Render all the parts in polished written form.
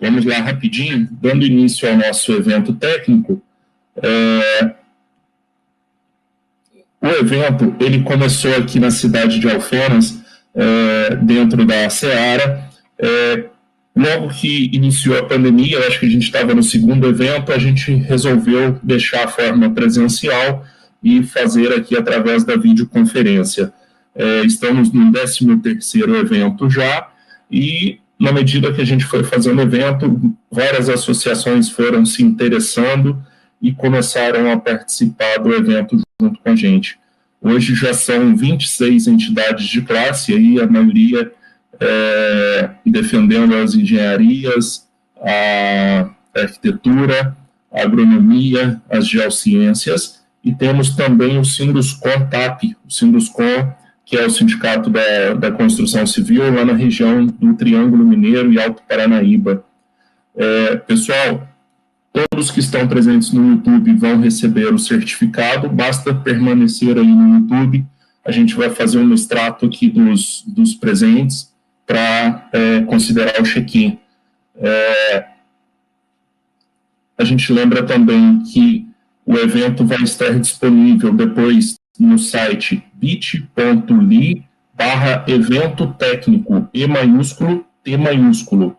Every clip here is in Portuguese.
Vamos lá rapidinho, dando início ao nosso evento técnico. O evento, ele começou aqui na cidade de Alfenas, dentro da Seara. Logo que iniciou a pandemia, eu acho que a gente estava no segundo evento, a gente resolveu deixar a forma presencial e fazer aqui através da videoconferência. Estamos no 13º evento já, e na medida que a gente foi fazendo o evento, várias associações foram se interessando e começaram a participar do evento junto com a gente. Hoje já são 26 entidades de classe, aí a maioria defendendo as engenharias, a arquitetura, a agronomia, as geociências, e temos também o Sinduscom-TAP, o Sinduscom, que é o Sindicato da Construção Civil, lá na região do Triângulo Mineiro e Alto Paranaíba. Pessoal, todos que estão presentes no YouTube vão receber o certificado, basta permanecer aí no YouTube, a gente vai fazer um extrato aqui dos presentes para considerar o check-in. A gente lembra também que o evento vai estar disponível depois no site bit.ly/evento técnico, E maiúsculo, T maiúsculo.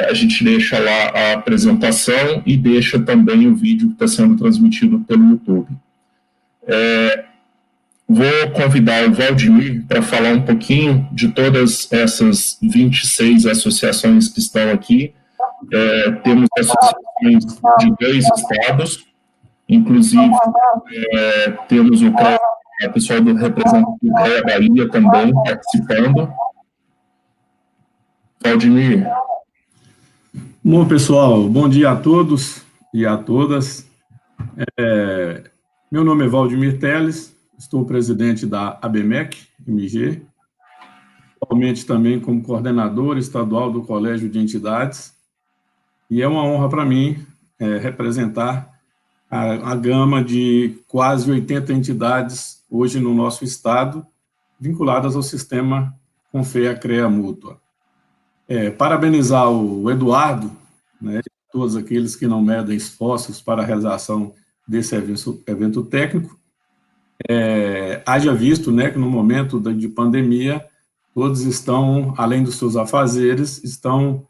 A gente deixa lá a apresentação e deixa também o vídeo que está sendo transmitido pelo YouTube. Vou convidar o Valdemir para falar um pouquinho de todas essas 26 associações que estão aqui. Temos associações de 2 estados, inclusive temos o pessoal do representante do CREA Bahia também participando. Valdemir. Bom, pessoal, bom dia a todos e a todas. Meu nome é Valdemir Teles, estou presidente da ABMEC-MG, atualmente também como coordenador estadual do Colégio de Entidades, e é uma honra para mim representar a gama de quase 80 entidades hoje no nosso estado, vinculadas ao sistema Confea-CREA Mútua. Parabenizar o Eduardo, né, e todos aqueles que não medem esforços para a realização desse evento técnico. Haja visto, né, que no momento de pandemia, todos estão, além dos seus afazeres, estão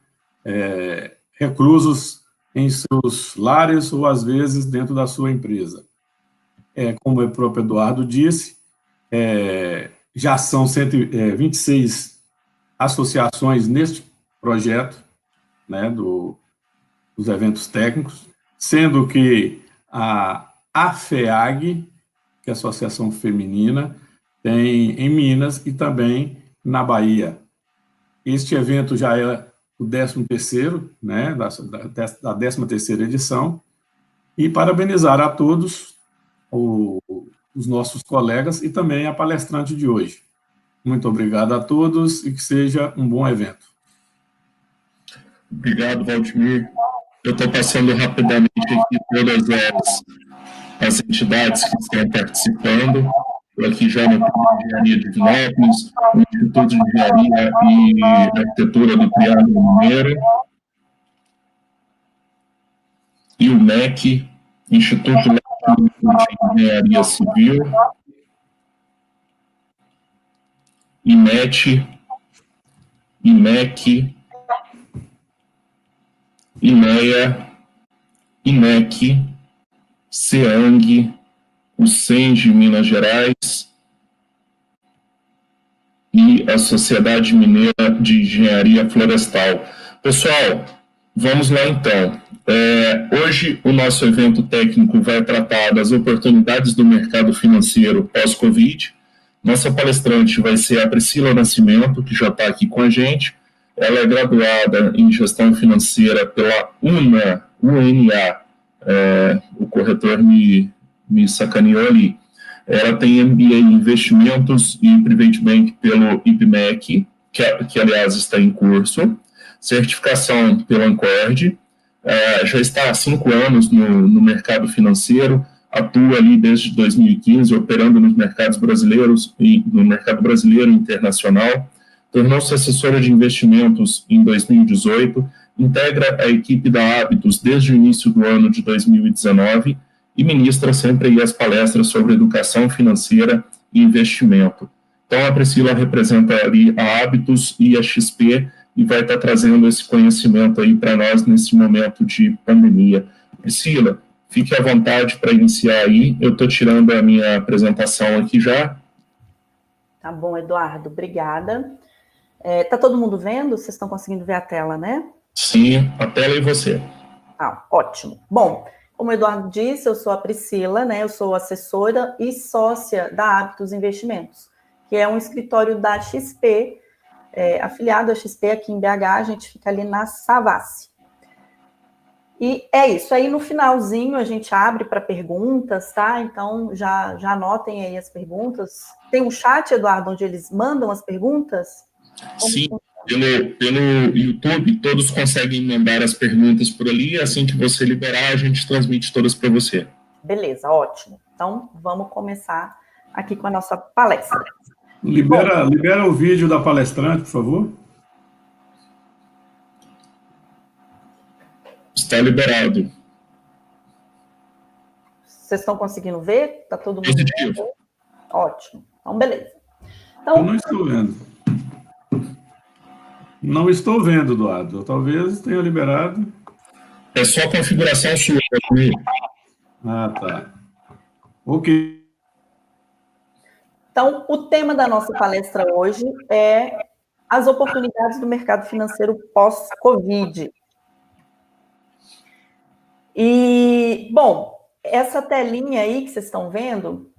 reclusos em seus lares ou, às vezes, dentro da sua empresa. Como o próprio Eduardo disse, já são 126 associações neste projeto, né, dos eventos técnicos, sendo que a AFEAG, que é a Associação Feminina, tem em Minas e também na Bahia. Este evento já é o 13º, né, da 13ª edição, e parabenizar a todos os nossos colegas e também a palestrante de hoje. Muito obrigado a todos e que seja um bom evento. Obrigado, Valdemir. Eu estou passando rapidamente aqui todas as entidades que estão participando. Estou aqui já no Instituto de Engenharia de Divinópolis, o Instituto de Engenharia e Arquitetura do Triângulo Mineiro, e o MEC, Instituto de Engenharia Civil, IMET, IMEC, INEA, INEC, SEANG, o SENG de Minas Gerais e a Sociedade Mineira de Engenharia Florestal. Pessoal, vamos lá então. Hoje o nosso evento técnico vai tratar das oportunidades do mercado financeiro pós-Covid. Nossa palestrante vai ser a Priscila Nascimento, que já está aqui com a gente. Ela é graduada em Gestão Financeira pela UNA, o corretor me sacaneou ali. Ela tem MBA em Investimentos e Private Bank pelo IPMEC, que aliás está em curso, certificação pela Ancord, já está há 5 anos no mercado financeiro, atua ali desde 2015, operando nos mercados brasileiros e no mercado brasileiro e internacional. Tornou-se assessora de investimentos em 2018, integra a equipe da Hábitos desde o início do ano de 2019 e ministra sempre aí as palestras sobre educação financeira e investimento. Então, a Priscila representa ali a Hábitos e a XP e vai estar trazendo esse conhecimento aí para nós nesse momento de pandemia. Priscila, fique à vontade para iniciar aí. Eu estou tirando a minha apresentação aqui já. Tá bom, Eduardo, obrigada. Tá todo mundo vendo? Vocês estão conseguindo ver a tela, né? Sim, a tela e você. Ah, ótimo. Bom, como o Eduardo disse, eu sou a Priscila, né? Eu sou assessora e sócia da Hábitos Investimentos, que é um escritório da XP, afiliado à XP aqui em BH, a gente fica ali na Savassi. E é isso, aí no finalzinho a gente abre para perguntas, tá? Então já anotem aí as perguntas. Tem um chat, Eduardo, onde eles mandam as perguntas? Sim, pelo YouTube, todos conseguem mandar as perguntas por ali, assim que você liberar, a gente transmite todas para você. Beleza, ótimo. Então, vamos começar aqui com a nossa palestra. Libera o vídeo da palestrante, por favor. Está liberado. Vocês estão conseguindo ver? Está todo mundo positivo vendo? Ótimo. Então, beleza. Então, eu não estou vendo. Não estou vendo, Eduardo. Talvez tenha liberado. É só a configuração sua. Ah, tá. Ok. Então, o tema da nossa palestra hoje é as oportunidades do mercado financeiro pós-Covid. E, bom, essa telinha aí que vocês estão vendo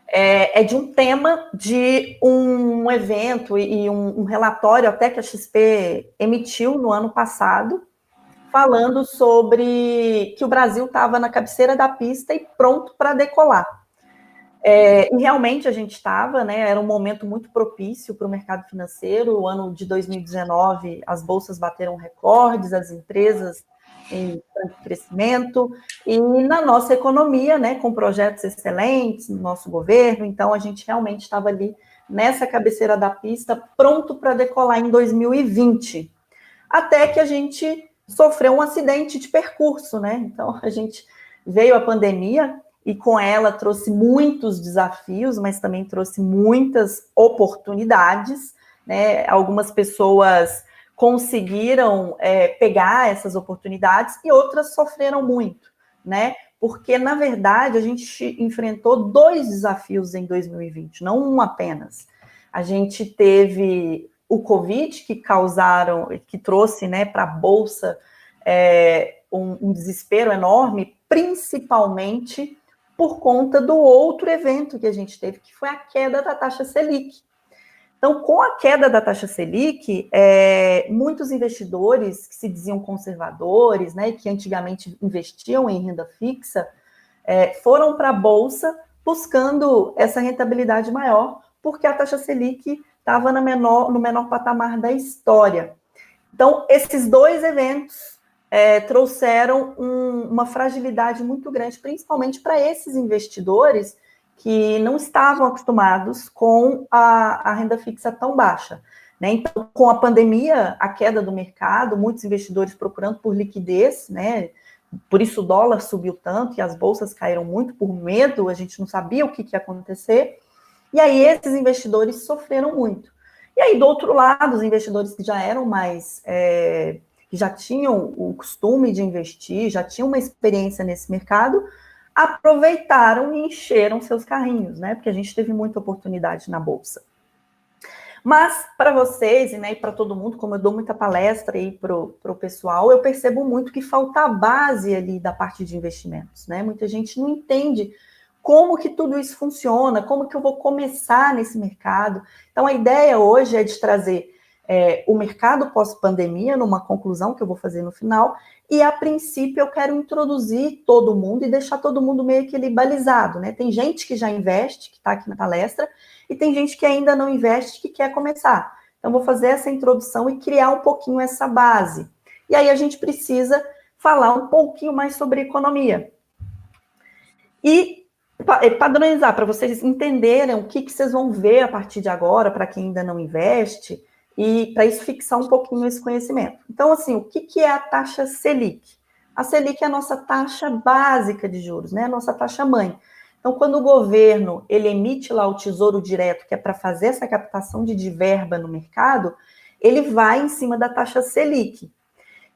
é de um tema de um evento e um relatório até que a XP emitiu no ano passado, falando sobre que o Brasil estava na cabeceira da pista e pronto para decolar. E realmente a gente estava, né? Era um momento muito propício para o mercado financeiro. O ano de 2019, as bolsas bateram recordes, as empresas em crescimento, e na nossa economia, né, com projetos excelentes no nosso governo. Então a gente realmente estava ali nessa cabeceira da pista, pronto para decolar em 2020, até que a gente sofreu um acidente de percurso, né? Então a gente veio a pandemia e com ela trouxe muitos desafios, mas também trouxe muitas oportunidades, né? Algumas pessoas conseguiram pegar essas oportunidades e outras sofreram muito, né? Porque, na verdade, a gente enfrentou 2 desafios em 2020, não um apenas. A gente teve o Covid, que trouxe, né, para a Bolsa um desespero enorme, principalmente por conta do outro evento que a gente teve, que foi a queda da taxa Selic. Então, com a queda da taxa Selic, muitos investidores que se diziam conservadores, né, que antigamente investiam em renda fixa, foram para a Bolsa buscando essa rentabilidade maior, porque a taxa Selic estava no menor patamar da história. Então, esses 2 eventos trouxeram uma fragilidade muito grande, principalmente para esses investidores que não estavam acostumados com a renda fixa tão baixa, né? Então, com a pandemia, a queda do mercado, muitos investidores procurando por liquidez, né? Por isso o dólar subiu tanto e as bolsas caíram muito por medo, a gente não sabia o que ia acontecer, e aí esses investidores sofreram muito. E aí, do outro lado, os investidores que já eram mais... que já tinham o costume de investir, já tinham uma experiência nesse mercado, aproveitaram e encheram seus carrinhos, né? Porque a gente teve muita oportunidade na Bolsa. Mas, para vocês, né, e para todo mundo, como eu dou muita palestra aí para o pessoal, eu percebo muito que falta a base ali da parte de investimentos, né? Muita gente não entende como que tudo isso funciona, como que eu vou começar nesse mercado. Então, a ideia hoje é de trazer o mercado pós-pandemia, numa conclusão que eu vou fazer no final, e a princípio eu quero introduzir todo mundo e deixar todo mundo meio que ali balizado, né? Tem gente que já investe, que está aqui na palestra, e tem gente que ainda não investe, que quer começar. Então, vou fazer essa introdução e criar um pouquinho essa base. E aí a gente precisa falar um pouquinho mais sobre economia. E padronizar, para vocês entenderem o que vocês vão ver a partir de agora, para quem ainda não investe, e para isso fixar um pouquinho esse conhecimento. Então, assim, o que é a taxa Selic? A Selic é a nossa taxa básica de juros, né? A nossa taxa mãe. Então, quando o governo ele emite lá o Tesouro Direto, que é para fazer essa captação de verba no mercado, ele vai em cima da taxa Selic.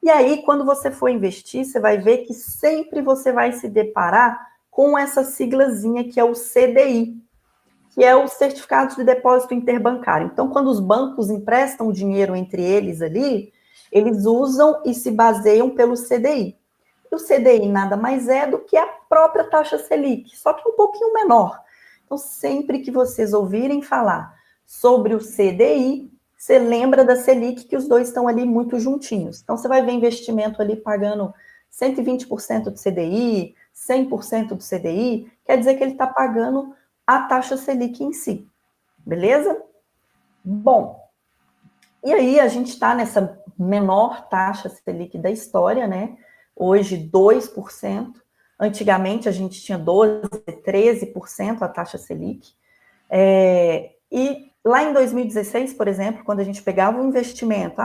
E aí, quando você for investir, você vai ver que sempre você vai se deparar com essa siglazinha que é o CDI, que é o Certificado de Depósito Interbancário. Então, quando os bancos emprestam dinheiro entre eles ali, eles usam e se baseiam pelo CDI. E o CDI nada mais é do que a própria taxa Selic, só que um pouquinho menor. Então, sempre que vocês ouvirem falar sobre o CDI, você lembra da Selic, que os dois estão ali muito juntinhos. Então, você vai ver investimento ali pagando 120% do CDI, 100% do CDI, quer dizer que ele está pagando a taxa Selic em si, beleza? Bom, e aí a gente está nessa menor taxa Selic da história, né? Hoje 2%, antigamente a gente tinha 12%, 13% a taxa Selic, e lá em 2016, por exemplo, quando a gente pegava um investimento,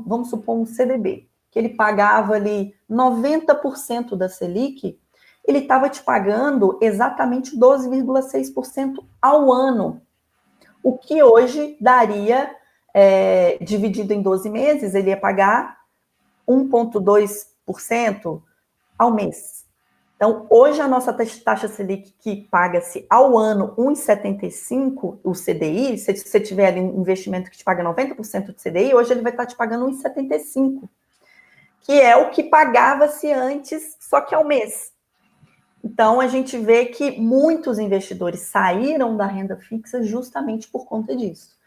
vamos supor um CDB, que ele pagava ali 90% da Selic, ele estava te pagando exatamente 12,6% ao ano, o que hoje daria, dividido em 12 meses, ele ia pagar 1,2% ao mês. Então, hoje a nossa taxa Selic, que paga-se ao ano 1,75, o CDI, se você tiver ali um investimento que te paga 90% do CDI, hoje ele vai estar te pagando 1,75, que é o que pagava-se antes, só que ao mês. Então, a gente vê que muitos investidores saíram da renda fixa justamente por conta disso.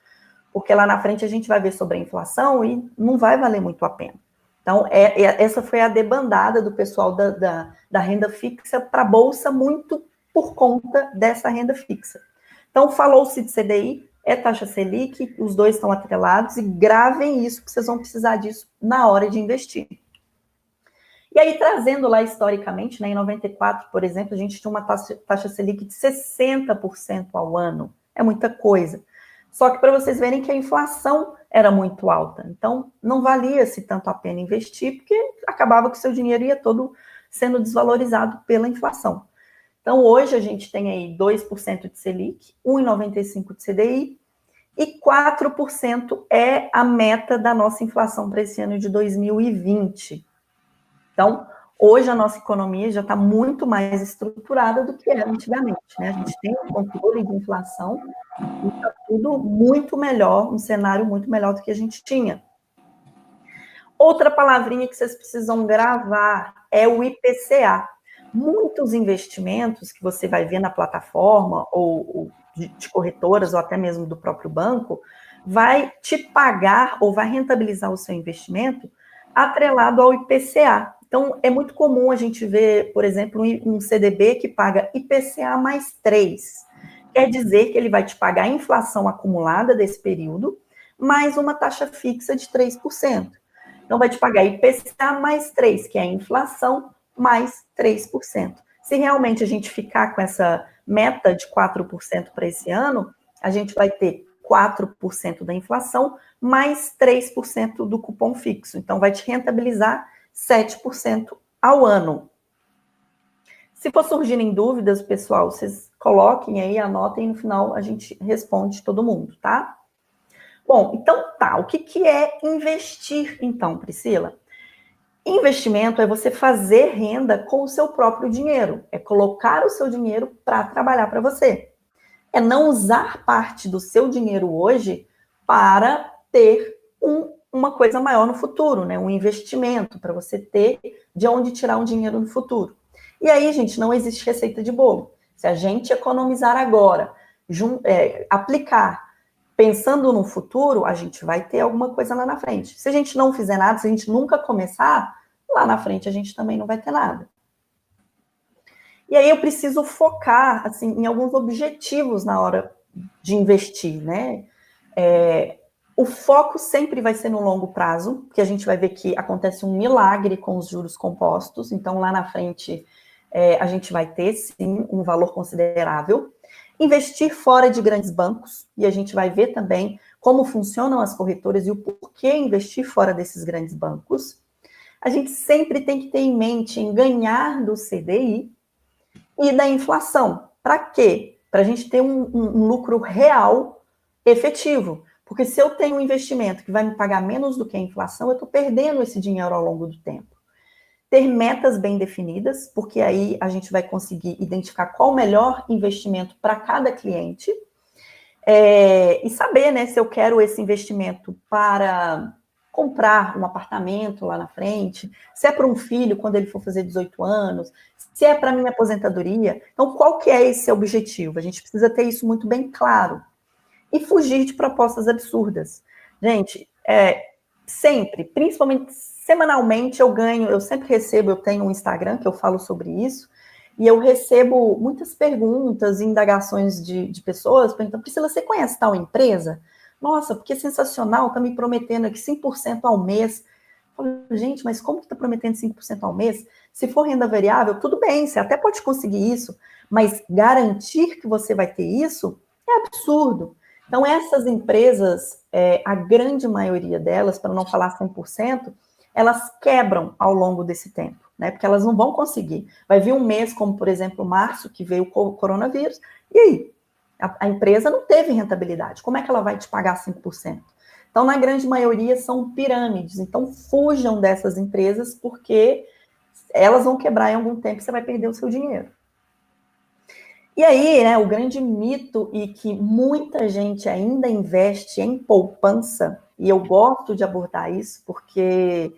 Porque lá na frente a gente vai ver sobre a inflação e não vai valer muito a pena. Então, essa foi a debandada do pessoal da renda fixa para a Bolsa, muito por conta dessa renda fixa. Então, falou-se de CDI, é taxa Selic, os dois estão atrelados, e gravem isso, que vocês vão precisar disso na hora de investir. E aí, trazendo lá historicamente, né, em 94, por exemplo, a gente tinha uma taxa Selic de 60% ao ano. É muita coisa. Só que para vocês verem que a inflação era muito alta. Então, não valia-se tanto a pena investir, porque acabava que o seu dinheiro ia todo sendo desvalorizado pela inflação. Então, hoje a gente tem aí 2% de Selic, 1,95% de CDI, e 4% é a meta da nossa inflação para esse ano de 2020. Então, hoje a nossa economia já está muito mais estruturada do que era antigamente, né? A gente tem um controle de inflação e está tudo muito melhor, um cenário muito melhor do que a gente tinha. Outra palavrinha que vocês precisam gravar é o IPCA. Muitos investimentos que você vai ver na plataforma, ou de corretoras, ou até mesmo do próprio banco, vai te pagar ou vai rentabilizar o seu investimento atrelado ao IPCA. Então, é muito comum a gente ver, por exemplo, um CDB que paga IPCA mais 3. Quer dizer que ele vai te pagar a inflação acumulada desse período, mais uma taxa fixa de 3%. Então, vai te pagar IPCA mais 3, que é a inflação, mais 3%. Se realmente a gente ficar com essa meta de 4% para esse ano, a gente vai ter 4% da inflação, mais 3% do cupom fixo. Então, vai te rentabilizar 7% ao ano. Se for surgirem dúvidas, pessoal, vocês coloquem aí, anotem, no final a gente responde todo mundo, tá? Bom, então tá, o que é investir, então, Priscila? Investimento é você fazer renda com o seu próprio dinheiro, é colocar o seu dinheiro para trabalhar para você. É não usar parte do seu dinheiro hoje para ter uma coisa maior no futuro, né? Um investimento para você ter de onde tirar um dinheiro no futuro. E aí, gente, não existe receita de bolo. Se a gente economizar agora, aplicar, pensando no futuro, a gente vai ter alguma coisa lá na frente. Se a gente não fizer nada, se a gente nunca começar, lá na frente a gente também não vai ter nada. E aí eu preciso focar, assim, em alguns objetivos na hora de investir, né? O foco sempre vai ser no longo prazo, porque a gente vai ver que acontece um milagre com os juros compostos, então lá na frente a gente vai ter, sim, um valor considerável. Investir fora de grandes bancos, e a gente vai ver também como funcionam as corretoras e o porquê investir fora desses grandes bancos. A gente sempre tem que ter em mente em ganhar do CDI e da inflação. Para quê? Para a gente ter um lucro real efetivo. Porque se eu tenho um investimento que vai me pagar menos do que a inflação, eu estou perdendo esse dinheiro ao longo do tempo. Ter metas bem definidas, porque aí a gente vai conseguir identificar qual o melhor investimento para cada cliente, e saber, né, se eu quero esse investimento para comprar um apartamento lá na frente, se é para um filho quando ele for fazer 18 anos, se é para minha aposentadoria. Então, qual que é esse objetivo? A gente precisa ter isso muito bem claro. E fugir de propostas absurdas. Gente, sempre, principalmente semanalmente, eu sempre recebo, eu tenho um Instagram que eu falo sobre isso, e eu recebo muitas perguntas e indagações de pessoas perguntando: Priscila, você conhece tal empresa? Nossa, porque é sensacional, está me prometendo aqui 5% ao mês. Eu falo, gente, mas como que está prometendo 5% ao mês? Se for renda variável, tudo bem, você até pode conseguir isso, mas garantir que você vai ter isso é absurdo. Então, essas empresas, a grande maioria delas, para não falar 100%, elas quebram ao longo desse tempo, né? Porque elas não vão conseguir. Vai vir um mês, como por exemplo março, que veio o coronavírus, e aí? A empresa não teve rentabilidade. Como é que ela vai te pagar 5%? Então, na grande maioria, são pirâmides. Então, fujam dessas empresas, porque elas vão quebrar em algum tempo e você vai perder o seu dinheiro. E aí, né, o grande mito, e que muita gente ainda investe em poupança, e eu gosto de abordar isso, porque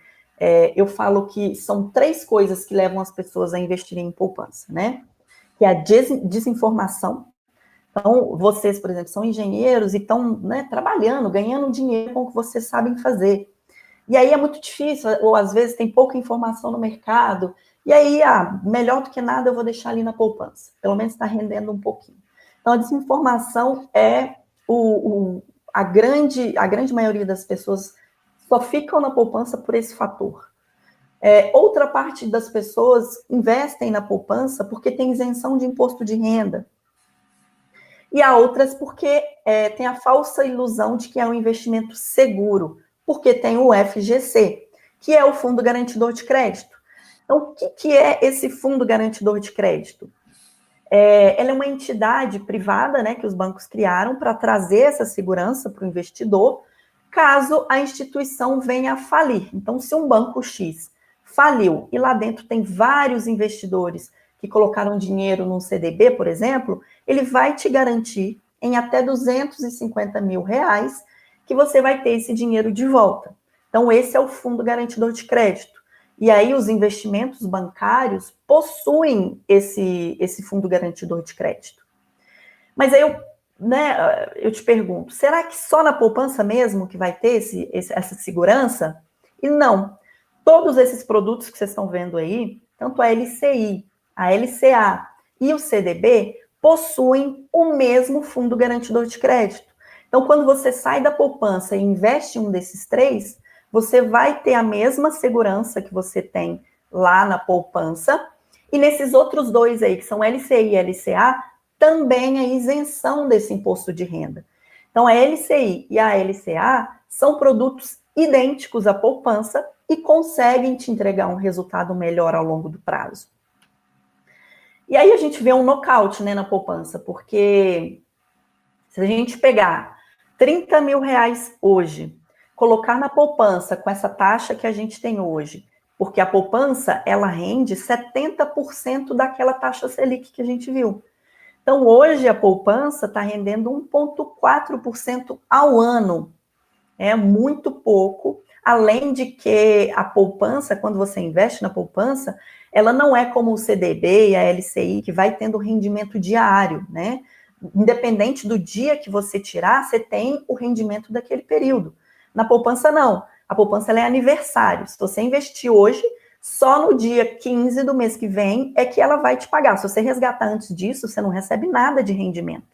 eu falo que são 3 coisas que levam as pessoas a investirem em poupança, né? Que é a desinformação. Então, vocês, por exemplo, são engenheiros e estão, né, trabalhando, ganhando dinheiro com o que vocês sabem fazer. E aí é muito difícil, ou às vezes tem pouca informação no mercado, e aí, melhor do que nada, eu vou deixar ali na poupança. Pelo menos está rendendo um pouquinho. Então, a desinformação é a grande maioria das pessoas só ficam na poupança por esse fator. Outra parte das pessoas investem na poupança porque tem isenção de imposto de renda. E há outras porque tem a falsa ilusão de que é um investimento seguro, porque tem o FGC, que é o Fundo Garantidor de Crédito. Então, o que é esse Fundo Garantidor de Crédito? Ela é uma entidade privada, né, que os bancos criaram para trazer essa segurança para o investidor, caso a instituição venha a falir. Então, se um banco X faliu e lá dentro tem vários investidores que colocaram dinheiro num CDB, por exemplo, ele vai te garantir em até R$250 mil que você vai ter esse dinheiro de volta. Então, esse é o Fundo Garantidor de Crédito. E aí os investimentos bancários possuem esse fundo garantidor de crédito. Mas aí eu te pergunto, será que só na poupança mesmo que vai ter essa segurança? E não. Todos esses produtos que vocês estão vendo aí, tanto a LCI, a LCA e o CDB, possuem o mesmo fundo garantidor de crédito. Então, quando você sai da poupança e investe em um desses 3, você vai ter a mesma segurança que você tem lá na poupança, e nesses outros 2 aí, que são LCI e LCA, também a isenção desse imposto de renda. Então, a LCI e a LCA são produtos idênticos à poupança e conseguem te entregar um resultado melhor ao longo do prazo. E aí a gente vê um nocaute, né, na poupança, porque se a gente pegar R$30 mil hoje, colocar na poupança com essa taxa que a gente tem hoje, porque a poupança, ela rende 70% daquela taxa Selic que a gente viu. Então, hoje a poupança está rendendo 1,4% ao ano. É muito pouco, além de que a poupança, quando você investe na poupança, ela não é como o CDB e a LCI, que vai tendo rendimento diário, né? Independente do dia que você tirar, você tem o rendimento daquele período. Na poupança, não. A poupança ela é aniversário. Se você investir hoje, só no dia 15 do mês que vem é que ela vai te pagar. Se você resgatar antes disso, você não recebe nada de rendimento.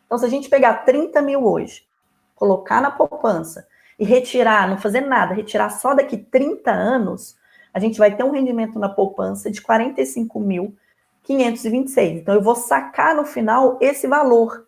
Então, se a gente pegar 30 mil hoje, colocar na poupança e retirar, não fazer nada, retirar só daqui 30 anos, a gente vai ter um rendimento na poupança de 45 mil 526. Então, eu vou sacar no final esse valor.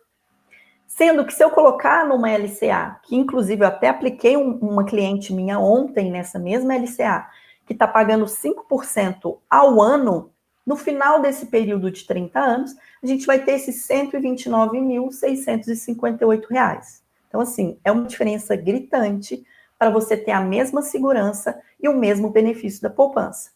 Sendo que se eu colocar numa LCA, que inclusive eu até apliquei uma cliente minha ontem nessa mesma LCA, que está pagando 5% ao ano, no final desse período de 30 anos, a gente vai ter esses R$ 129.658. Então, assim, é uma diferença gritante para você ter a mesma segurança e o mesmo benefício da poupança.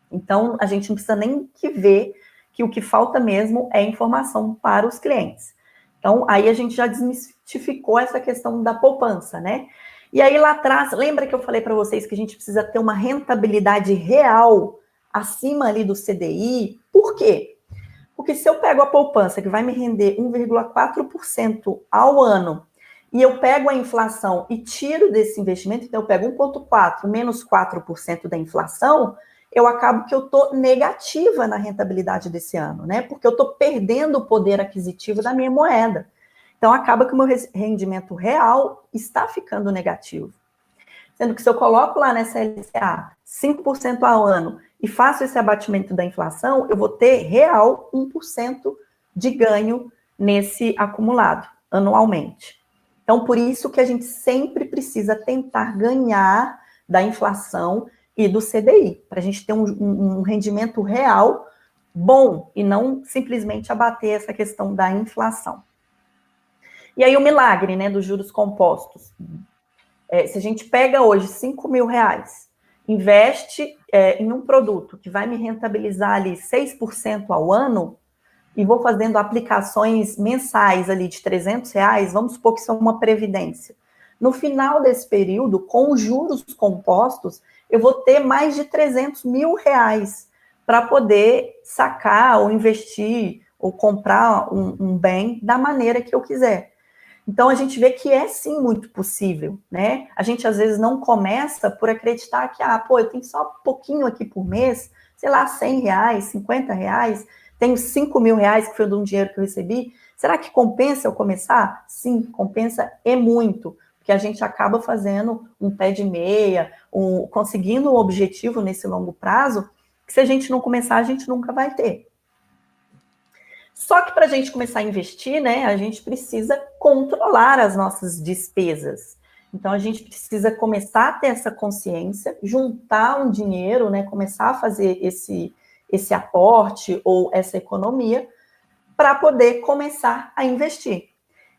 Então, a gente não precisa nem que ver que o que falta mesmo é informação para os clientes. Então, aí a gente já desmistificou essa questão da poupança, né? E aí lá atrás, lembra que eu falei para vocês que a gente precisa ter uma rentabilidade real acima ali do CDI? Por quê? Porque se eu pego a poupança, que vai me render 1,4% ao ano, e eu pego a inflação e tiro desse investimento, então eu pego 1,4% menos 4% da inflação, eu acabo que eu estou negativa na rentabilidade desse ano, né? Porque eu estou perdendo o poder aquisitivo da minha moeda. Então, acaba que o meu rendimento real está ficando negativo. Sendo que se eu coloco lá nessa LCA 5% ao ano e faço esse abatimento da inflação, eu vou ter real 1% de ganho nesse acumulado, anualmente. Então, por isso que a gente sempre precisa tentar ganhar da inflação e do CDI, para a gente ter um rendimento real bom e não simplesmente abater essa questão da inflação. E aí o milagre, né, dos juros compostos. Se a gente pega hoje R$5.000, investe em um produto que vai me rentabilizar ali 6% ao ano, e vou fazendo aplicações mensais ali de R$300, vamos supor que isso é uma previdência. No final desse período, com os juros compostos, eu vou ter mais de R$300.000 para poder sacar ou investir ou comprar um bem da maneira que eu quiser. Então, a gente vê que é, sim, muito possível, né? A gente, às vezes, não começa por acreditar que, eu tenho só um pouquinho aqui por mês, sei lá, R$100, R$50, tenho R$5.000, que foi de um dinheiro que eu recebi. Será que compensa eu começar? Sim, compensa e muito, porque a gente acaba fazendo um pé de meia, conseguindo um objetivo nesse longo prazo, que se a gente não começar, a gente nunca vai ter. Só que para a gente começar a investir, né, a gente precisa controlar as nossas despesas. Então, a gente precisa começar a ter essa consciência, juntar um dinheiro, né, começar a fazer esse aporte ou essa economia para poder começar a investir.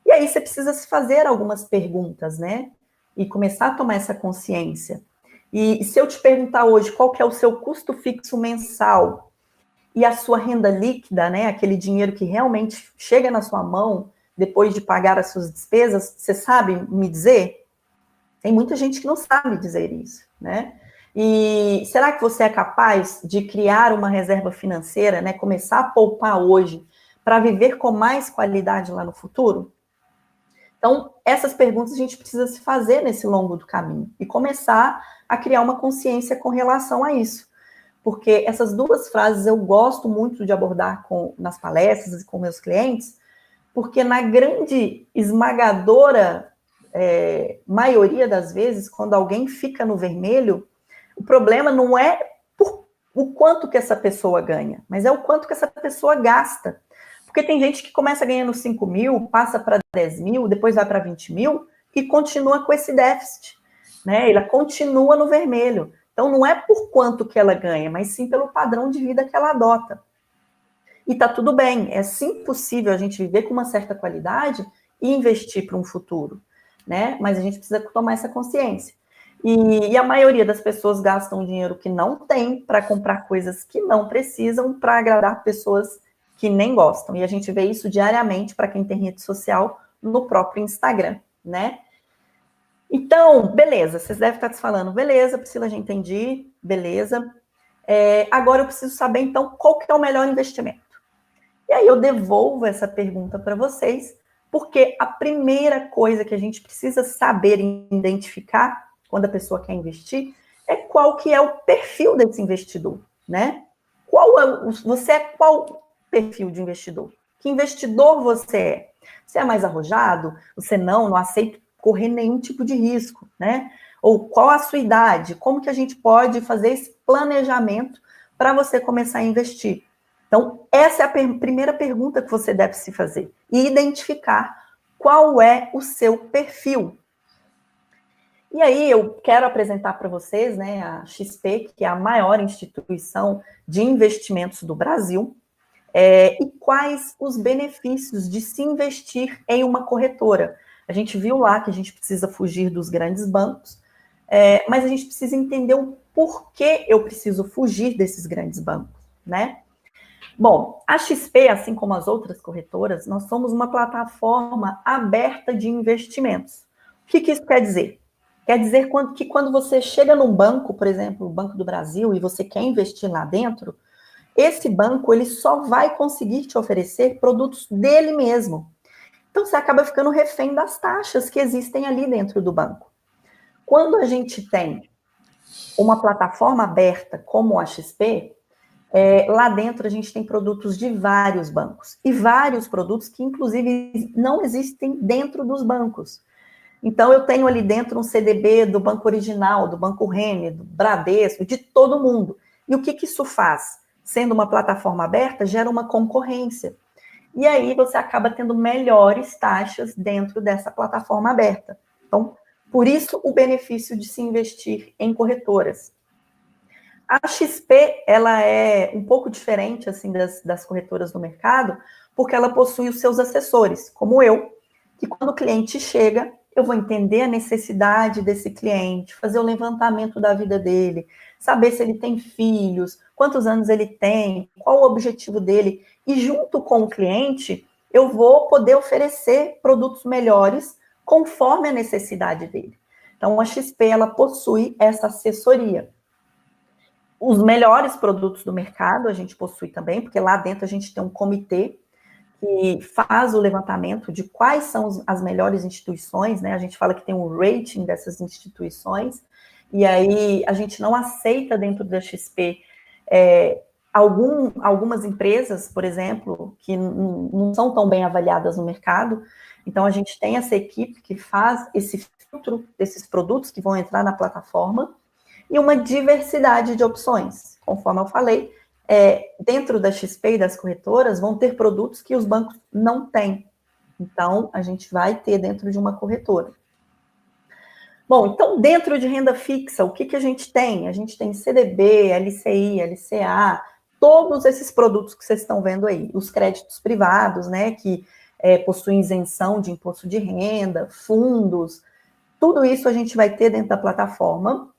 E aí você precisa se fazer algumas perguntas, né, e começar a tomar essa consciência. E se eu te perguntar hoje qual que é o seu custo fixo mensal, e a sua renda líquida, né, aquele dinheiro que realmente chega na sua mão depois de pagar as suas despesas, você sabe me dizer? Tem muita gente que não sabe dizer isso, né? E será que você é capaz de criar uma reserva financeira, né, começar a poupar hoje para viver com mais qualidade lá no futuro? Então, essas perguntas a gente precisa se fazer nesse longo do caminho e começar a criar uma consciência com relação a isso. Porque essas duas frases eu gosto muito de abordar nas palestras e com meus clientes, porque na grande, esmagadora maioria das vezes, quando alguém fica no vermelho, o problema não é o quanto que essa pessoa ganha, mas é o quanto que essa pessoa gasta. Porque tem gente que começa ganhando 5.000, passa para 10.000, depois vai para 20.000 e continua com esse déficit, né? Ela continua no vermelho. Então, não é por quanto que ela ganha, mas sim pelo padrão de vida que ela adota. E tá tudo bem, é sim possível a gente viver com uma certa qualidade e investir para um futuro, né? Mas a gente precisa tomar essa consciência. E a maioria das pessoas gastam dinheiro que não tem para comprar coisas que não precisam para agradar pessoas que nem gostam. E a gente vê isso diariamente para quem tem rede social no próprio Instagram, né? Então, beleza, vocês devem estar se falando, beleza, Priscila, já entendi, beleza. Agora eu preciso saber, então, qual que é o melhor investimento. E aí eu devolvo essa pergunta para vocês, porque a primeira coisa que a gente precisa saber e identificar quando a pessoa quer investir é qual que é o perfil desse investidor, né? Você é qual perfil de investidor? Que investidor você é? Você é mais arrojado? Você não aceita correr nenhum tipo de risco, né? Ou qual a sua idade? Como que a gente pode fazer esse planejamento para você começar a investir? Então, essa é a primeira pergunta que você deve se fazer. E identificar qual é o seu perfil. E aí, eu quero apresentar para vocês, né, a XP, que é a maior instituição de investimentos do Brasil, e quais os benefícios de se investir em uma corretora. A gente viu lá que a gente precisa fugir dos grandes bancos, mas a gente precisa entender o porquê eu preciso fugir desses grandes bancos, né? Bom, a XP, assim como as outras corretoras, nós somos uma plataforma aberta de investimentos. O que isso quer dizer? Quer dizer que quando você chega num banco, por exemplo, o Banco do Brasil, e você quer investir lá dentro, esse banco ele só vai conseguir te oferecer produtos dele mesmo. Então, você acaba ficando refém das taxas que existem ali dentro do banco. Quando a gente tem uma plataforma aberta como a XP, lá dentro a gente tem produtos de vários bancos. E vários produtos que, inclusive, não existem dentro dos bancos. Então, eu tenho ali dentro um CDB do Banco Original, do Banco Rene, do Bradesco, de todo mundo. E o que isso faz? Sendo uma plataforma aberta, gera uma concorrência. E aí você acaba tendo melhores taxas dentro dessa plataforma aberta. Então, por isso o benefício de se investir em corretoras. A XP, ela é um pouco diferente assim das corretoras do mercado, porque ela possui os seus assessores, como eu, que quando o cliente chega, eu vou entender a necessidade desse cliente, fazer o levantamento da vida dele, saber se ele tem filhos, quantos anos ele tem, qual o objetivo dele, e junto com o cliente, eu vou poder oferecer produtos melhores conforme a necessidade dele. Então, a XP, ela possui essa assessoria. Os melhores produtos do mercado a gente possui também, porque lá dentro a gente tem um comitê que faz o levantamento de quais são as melhores instituições, né? A gente fala que tem um rating dessas instituições, e aí a gente não aceita dentro da XP algumas empresas, por exemplo, que não são tão bem avaliadas no mercado. Então, a gente tem essa equipe que faz esse filtro desses produtos que vão entrar na plataforma, e uma diversidade de opções. Conforme eu falei, dentro da XP e das corretoras vão ter produtos que os bancos não têm. Então, a gente vai ter dentro de uma corretora. Bom, então, dentro de renda fixa, o que a gente tem? A gente tem CDB, LCI, LCA, todos esses produtos que vocês estão vendo aí. Os créditos privados, né, que possuem isenção de imposto de renda, fundos, tudo isso a gente vai ter dentro da plataforma,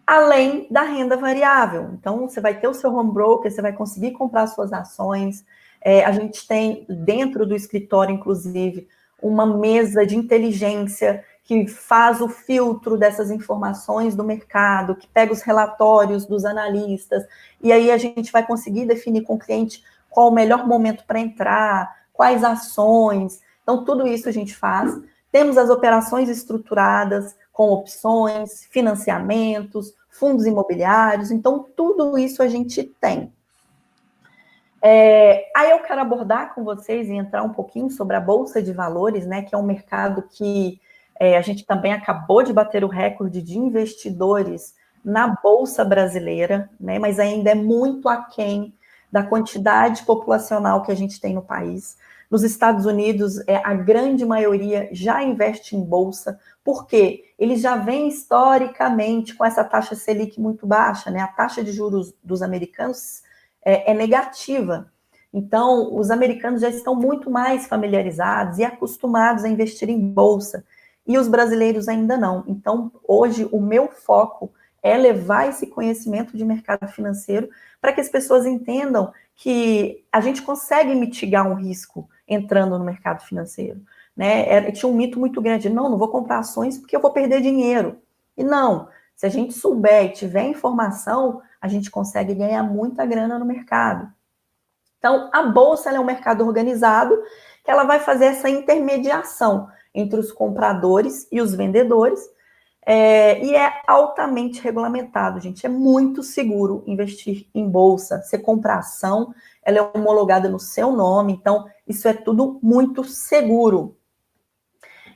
além da renda variável. Então, você vai ter o seu home broker, você vai conseguir comprar suas ações. A gente tem dentro do escritório, inclusive, uma mesa de inteligência que faz o filtro dessas informações do mercado, que pega os relatórios dos analistas, e aí a gente vai conseguir definir com o cliente qual o melhor momento para entrar, quais ações. Então, tudo isso a gente faz. Temos as operações estruturadas, com opções, financiamentos, fundos imobiliários, então tudo isso a gente tem. Aí eu quero abordar com vocês e entrar um pouquinho sobre a Bolsa de Valores, né, que é um mercado que a gente também acabou de bater o recorde de investidores na Bolsa brasileira, né, mas ainda é muito aquém da quantidade populacional que a gente tem no país. Nos Estados Unidos, a grande maioria já investe em bolsa, porque eles já vêm historicamente com essa taxa Selic muito baixa, né? A taxa de juros dos americanos é negativa. Então, os americanos já estão muito mais familiarizados e acostumados a investir em bolsa, e os brasileiros ainda não. Então, hoje, o meu foco é levar esse conhecimento de mercado financeiro para que as pessoas entendam que a gente consegue mitigar um risco entrando no mercado financeiro, né? Tinha um mito muito grande, não vou comprar ações porque eu vou perder dinheiro. E não, se a gente souber e tiver informação, a gente consegue ganhar muita grana no mercado. Então, a Bolsa é um mercado organizado que ela vai fazer essa intermediação entre os compradores e os vendedores, e é altamente regulamentado, gente. É muito seguro investir em bolsa. Você compra ação, ela é homologada no seu nome, então isso é tudo muito seguro.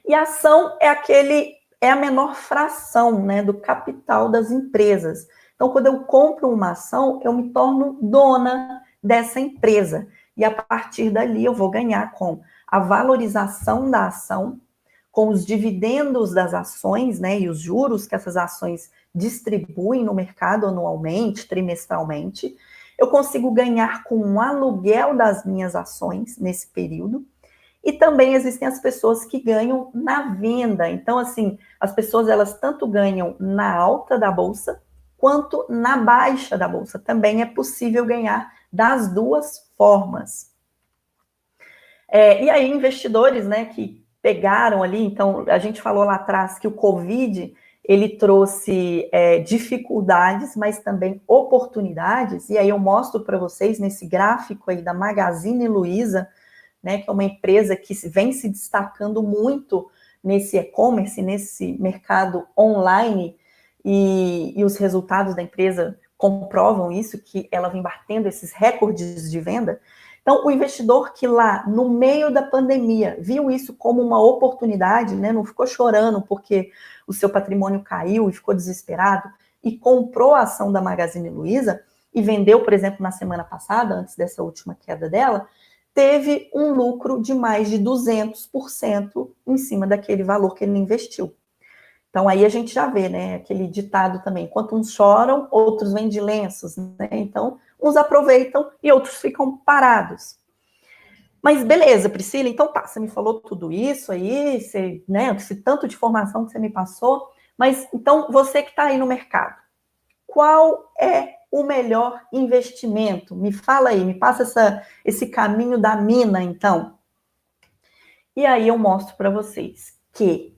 E a ação é a menor fração, né, do capital das empresas. Então, quando eu compro uma ação, eu me torno dona dessa empresa. E a partir dali eu vou ganhar com a valorização da ação, com os dividendos das ações, né, e os juros que essas ações distribuem no mercado anualmente, trimestralmente. Eu consigo ganhar com um aluguel das minhas ações nesse período. E também existem as pessoas que ganham na venda. Então, assim, as pessoas, elas tanto ganham na alta da bolsa, quanto na baixa da bolsa. Também é possível ganhar das duas formas. E aí, investidores, né, que pegaram ali, então, a gente falou lá atrás que o Covid, ele trouxe dificuldades, mas também oportunidades, e aí eu mostro para vocês nesse gráfico aí da Magazine Luiza, né, que é uma empresa que vem se destacando muito nesse e-commerce, nesse mercado online, e os resultados da empresa comprovam isso, que ela vem batendo esses recordes de venda. Então, o investidor que lá, no meio da pandemia, viu isso como uma oportunidade, né, não ficou chorando porque o seu patrimônio caiu e ficou desesperado, e comprou a ação da Magazine Luiza, e vendeu, por exemplo, na semana passada, antes dessa última queda dela, teve um lucro de mais de 200% em cima daquele valor que ele investiu. Então, aí a gente já vê, né, aquele ditado também, enquanto uns choram, outros vendem lenços, né, então, uns aproveitam e outros ficam parados. Mas beleza, Priscila, então tá, você me falou tudo isso aí, você, né, esse tanto de informação que você me passou, mas então, você que está aí no mercado, qual é o melhor investimento? Me fala aí, me passa esse caminho da mina, então. E aí eu mostro para vocês que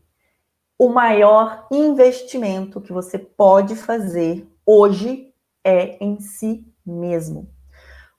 o maior investimento que você pode fazer hoje é em si mesmo.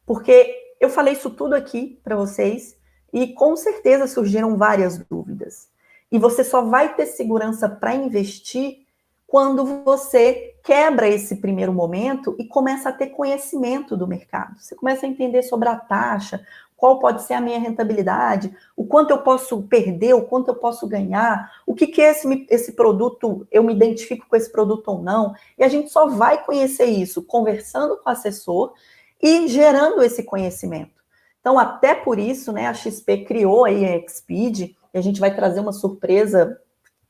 Porque eu falei isso tudo aqui para vocês e com certeza surgiram várias dúvidas. E você só vai ter segurança para investir quando você quebra esse primeiro momento e começa a ter conhecimento do mercado. Você começa a entender sobre a taxa, qual pode ser a minha rentabilidade, o quanto eu posso perder, o quanto eu posso ganhar, o que é esse produto, eu me identifico com esse produto ou não. E a gente só vai conhecer isso conversando com o assessor e gerando esse conhecimento. Então, até por isso, né, a XP criou aí a Exped, e a gente vai trazer uma surpresa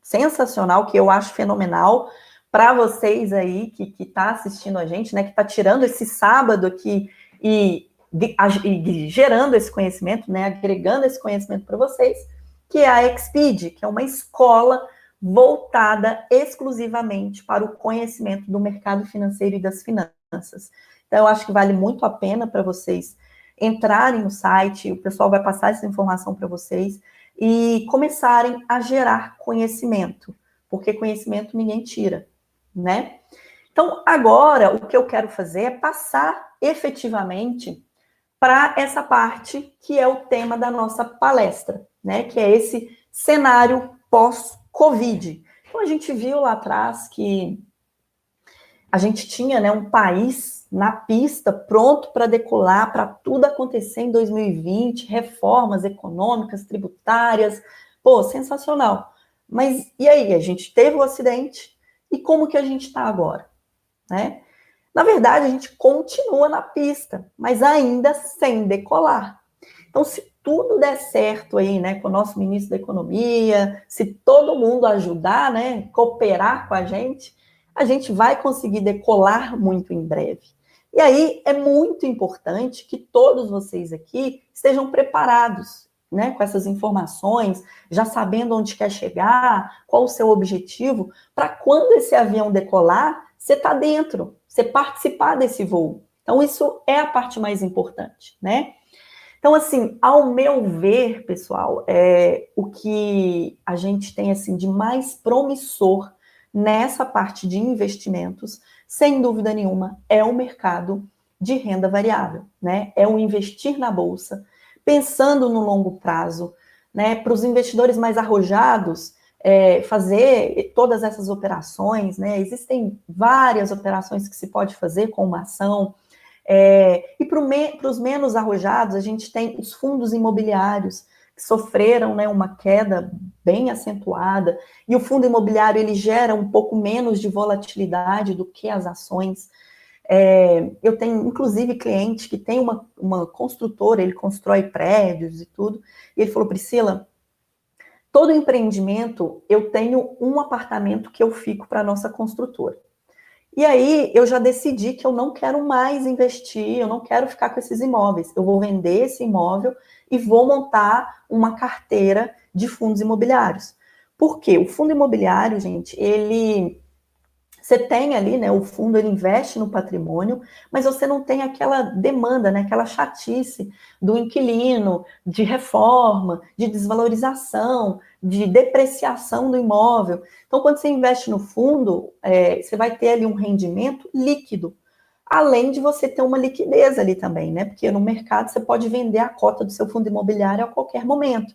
sensacional, que eu acho fenomenal, para vocês aí que está assistindo a gente, né, que está tirando esse sábado aqui e gerando esse conhecimento, né, agregando esse conhecimento para vocês, que é a Exped, que é uma escola voltada exclusivamente para o conhecimento do mercado financeiro e das finanças. Então, eu acho que vale muito a pena para vocês entrarem no site, o pessoal vai passar essa informação para vocês, e começarem a gerar conhecimento, porque conhecimento ninguém tira, né? Então, agora, o que eu quero fazer é passar efetivamente para essa parte que é o tema da nossa palestra, né? Que é esse cenário pós-Covid. Então, a gente viu lá atrás que a gente tinha, né, um país na pista, pronto para decolar, para tudo acontecer em 2020, reformas econômicas, tributárias, pô, sensacional. Mas e aí? A gente teve o acidente, e como que a gente está agora? Né? Na verdade, a gente continua na pista, mas ainda sem decolar. Então, se tudo der certo aí, né, com o nosso ministro da Economia, se todo mundo ajudar, né, cooperar com a gente vai conseguir decolar muito em breve. E aí é muito importante que todos vocês aqui estejam preparados, né, com essas informações, já sabendo onde quer chegar, qual o seu objetivo, para quando esse avião decolar, você está dentro, você participar desse voo. Então, isso é a parte mais importante, né? Então, assim, ao meu ver, pessoal, o que a gente tem, assim, de mais promissor nessa parte de investimentos, sem dúvida nenhuma, é o mercado de renda variável, né? É o investir na bolsa, pensando no longo prazo, né? Para os investidores mais arrojados, fazer todas essas operações, né? Existem várias operações que se pode fazer com uma ação. E para os menos arrojados, a gente tem os fundos imobiliários, que sofreram, né, uma queda bem acentuada, e o fundo imobiliário ele gera um pouco menos de volatilidade do que as ações. Eu tenho, inclusive, cliente que tem uma construtora, ele constrói prédios e tudo, e ele falou, Priscila, todo empreendimento, eu tenho um apartamento que eu fico para a nossa construtora. E aí, eu já decidi que eu não quero mais investir, eu não quero ficar com esses imóveis. Eu vou vender esse imóvel e vou montar uma carteira de fundos imobiliários. Por quê? O fundo imobiliário, gente, você tem ali, né, o fundo ele investe no patrimônio, mas você não tem aquela demanda, né, aquela chatice do inquilino, de reforma, de desvalorização, de depreciação do imóvel. Então, quando você investe no fundo, você vai ter ali um rendimento líquido, além de você ter uma liquidez ali também, né, porque no mercado você pode vender a cota do seu fundo imobiliário a qualquer momento.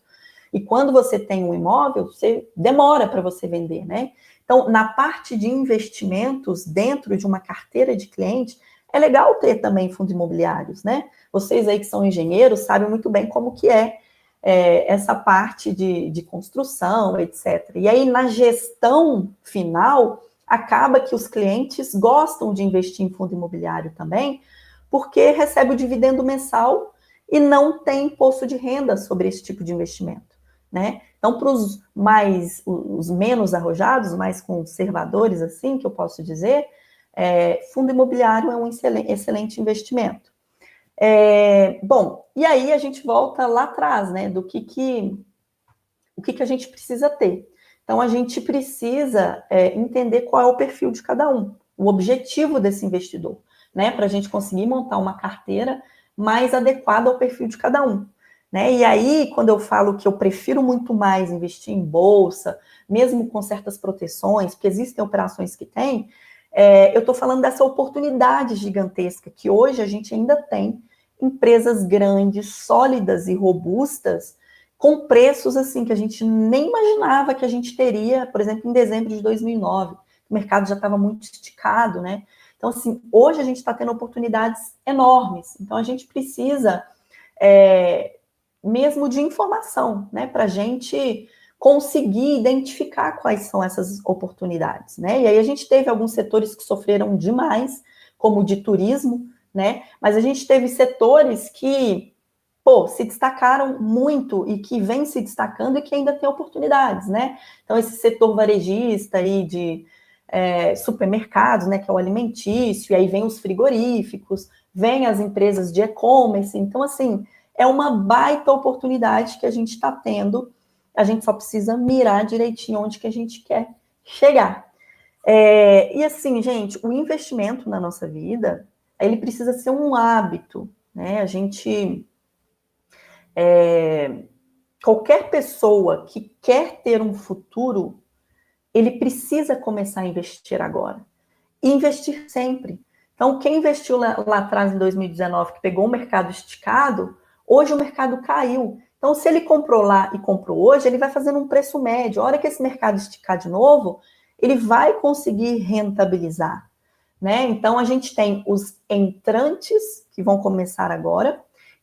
E quando você tem um imóvel, você demora para você vender, né? Então, na parte de investimentos dentro de uma carteira de cliente, é legal ter também fundos imobiliários, né? Vocês aí que são engenheiros sabem muito bem como que é essa parte de construção, etc. E aí, na gestão final, acaba que os clientes gostam de investir em fundo imobiliário também, porque recebe o dividendo mensal e não tem imposto de renda sobre esse tipo de investimento, né? Então, para os menos arrojados, mais conservadores, assim, que eu posso dizer, fundo imobiliário é um excelente investimento. Bom, e aí a gente volta lá atrás, né, do que a gente precisa ter. Então, a gente precisa entender qual é o perfil de cada um, o objetivo desse investidor, né, para a gente conseguir montar uma carteira mais adequada ao perfil de cada um. Né? E aí, quando eu falo que eu prefiro muito mais investir em bolsa, mesmo com certas proteções, porque existem operações que tem, eu estou falando dessa oportunidade gigantesca que hoje a gente ainda tem empresas grandes, sólidas e robustas, com preços assim que a gente nem imaginava que a gente teria, por exemplo, em dezembro de 2009, o mercado já estava muito esticado, né? Então, assim, hoje a gente está tendo oportunidades enormes, então a gente precisa mesmo de informação, né, para a gente conseguir identificar quais são essas oportunidades, né, e aí a gente teve alguns setores que sofreram demais, como o de turismo, né, mas a gente teve setores que, se destacaram muito e que vem se destacando e que ainda tem oportunidades, né, então esse setor varejista aí de supermercados, né, que é o alimentício, e aí vem os frigoríficos, vem as empresas de e-commerce, então assim, é uma baita oportunidade que a gente está tendo, a gente só precisa mirar direitinho onde que a gente quer chegar. E assim, gente, o investimento na nossa vida, ele precisa ser um hábito, né? A gente, qualquer pessoa que quer ter um futuro, ele precisa começar a investir agora. E investir sempre. Então, quem investiu lá atrás, em 2019, que pegou o mercado esticado, hoje o mercado caiu. Então, se ele comprou lá e comprou hoje, ele vai fazendo um preço médio. A hora que esse mercado esticar de novo, ele vai conseguir rentabilizar, né? Então, a gente tem os entrantes, que vão começar agora,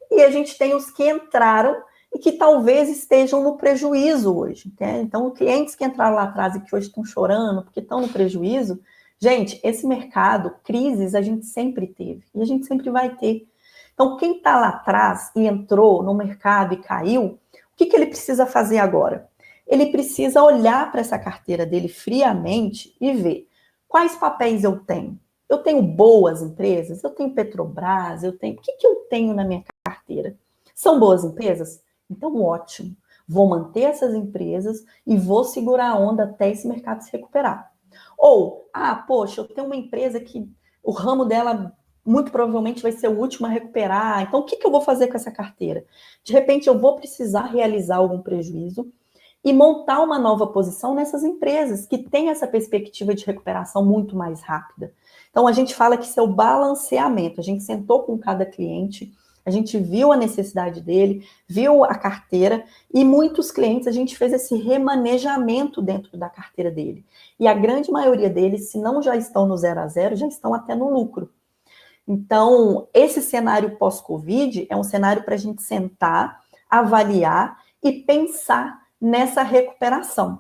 e a gente tem os que entraram e que talvez estejam no prejuízo hoje, né? Então, clientes que entraram lá atrás e que hoje estão chorando porque estão no prejuízo, gente, esse mercado, crises, a gente sempre teve, e a gente sempre vai ter. Então, quem está lá atrás e entrou no mercado e caiu, o que ele precisa fazer agora? Ele precisa olhar para essa carteira dele friamente e ver quais papéis eu tenho. Eu tenho boas empresas? Eu tenho Petrobras? O que eu tenho na minha carteira? São boas empresas? Então, ótimo. Vou manter essas empresas e vou segurar a onda até esse mercado se recuperar. Ou, poxa, eu tenho uma empresa que o ramo dela muito provavelmente vai ser o último a recuperar. Então, o que eu vou fazer com essa carteira? De repente, eu vou precisar realizar algum prejuízo e montar uma nova posição nessas empresas que têm essa perspectiva de recuperação muito mais rápida. Então, a gente fala que isso é o balanceamento. A gente sentou com cada cliente, a gente viu a necessidade dele, viu a carteira, e muitos clientes a gente fez esse remanejamento dentro da carteira dele. E a grande maioria deles, se não já estão no 0 a 0, já estão até no lucro. Então, esse cenário pós-Covid é um cenário para a gente sentar, avaliar e pensar nessa recuperação,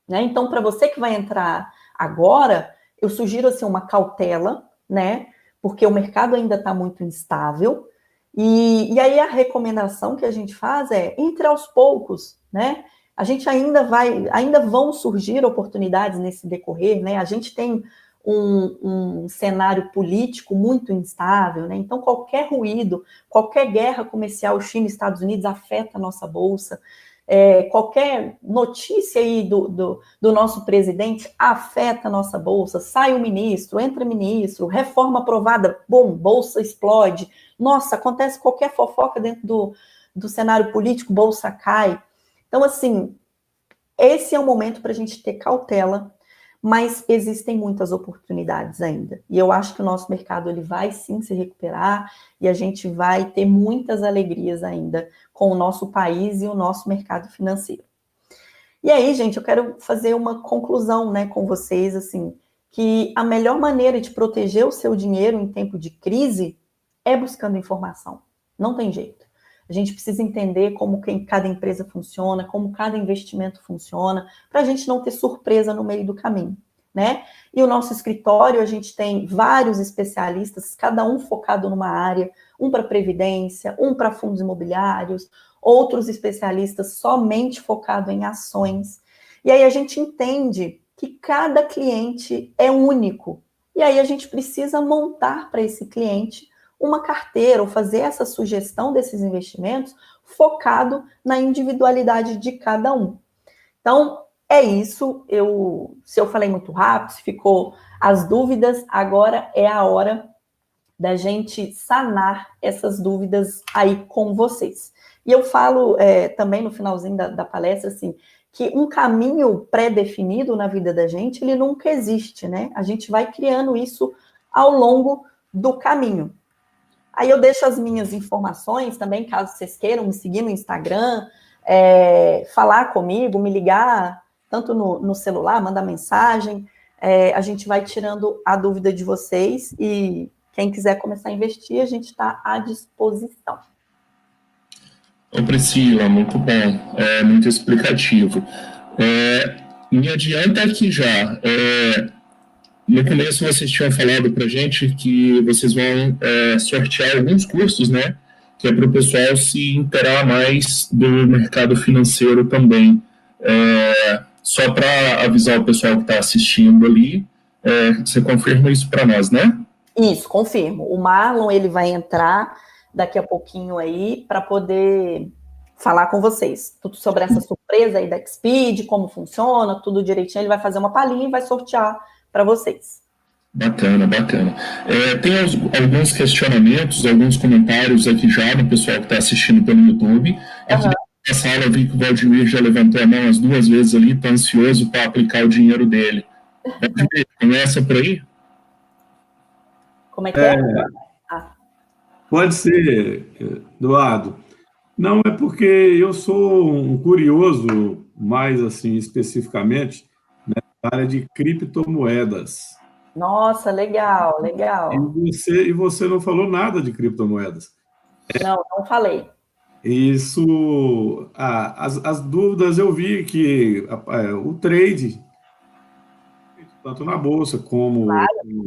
né? Então, para você que vai entrar agora, eu sugiro assim uma cautela, né? porque o mercado ainda está muito instável, e aí a recomendação que a gente faz é, entre aos poucos, né? A gente ainda vão surgir oportunidades nesse decorrer, né? A gente tem um cenário político muito instável, né? Então qualquer ruído, qualquer guerra comercial China e Estados Unidos afeta a nossa bolsa. Qualquer notícia aí do nosso presidente afeta a nossa bolsa, sai o ministro, entra ministro, reforma aprovada, bom, bolsa explode, nossa, acontece qualquer fofoca dentro do cenário político, bolsa cai. Então, assim, esse é o momento para a gente ter cautela, mas existem muitas oportunidades ainda. E eu acho que o nosso mercado ele vai sim se recuperar e a gente vai ter muitas alegrias ainda com o nosso país e o nosso mercado financeiro. E aí, gente, eu quero fazer uma conclusão, né, com vocês, assim, que a melhor maneira de proteger o seu dinheiro em tempo de crise é buscando informação. Não tem jeito. A gente precisa entender como cada empresa funciona, como cada investimento funciona, para a gente não ter surpresa no meio do caminho, né? E o nosso escritório, a gente tem vários especialistas, cada um focado numa área, um para previdência, um para fundos imobiliários, outros especialistas somente focado em ações. E aí a gente entende que cada cliente é único. E aí a gente precisa montar para esse cliente uma carteira ou fazer essa sugestão desses investimentos focado na individualidade de cada um. Então, é isso. Se eu falei muito rápido, se ficou as dúvidas, agora é a hora da gente sanar essas dúvidas aí com vocês. E eu falo também no finalzinho da palestra, assim, que um caminho pré-definido na vida da gente, ele nunca existe, né? A gente vai criando isso ao longo do caminho. Aí eu deixo as minhas informações também, caso vocês queiram me seguir no Instagram, falar comigo, me ligar, tanto no celular, mandar mensagem. A gente vai tirando a dúvida de vocês e quem quiser começar a investir, a gente está à disposição. Ô Priscila, muito bom, muito explicativo. Me adianta aqui já. No começo vocês tinham falado para a gente que vocês vão sortear alguns cursos, né? Que é para o pessoal se inteirar mais do mercado financeiro também. Só para avisar o pessoal que está assistindo ali, você confirma isso para nós, né? Isso, confirmo. O Marlon, ele vai entrar daqui a pouquinho aí para poder falar com vocês tudo sobre essa surpresa aí da Xpeed, como funciona, tudo direitinho. Ele vai fazer uma palhinha e vai sortear para vocês. Bacana, bacana. Tem alguns questionamentos, alguns comentários aqui já do pessoal que está assistindo pelo YouTube. Aqui na sala eu vi que o Valdemir já levantou a mão as 2 vezes ali, está ansioso para aplicar o dinheiro dele. Valdemir, começa por aí? Como é que é? Pode ser, Eduardo. Não, é porque eu sou um curioso, mais assim, especificamente, na área de criptomoedas. Nossa, legal, legal. E você não falou nada de criptomoedas. Não falei. Isso, as dúvidas eu vi que o trade, tanto na bolsa como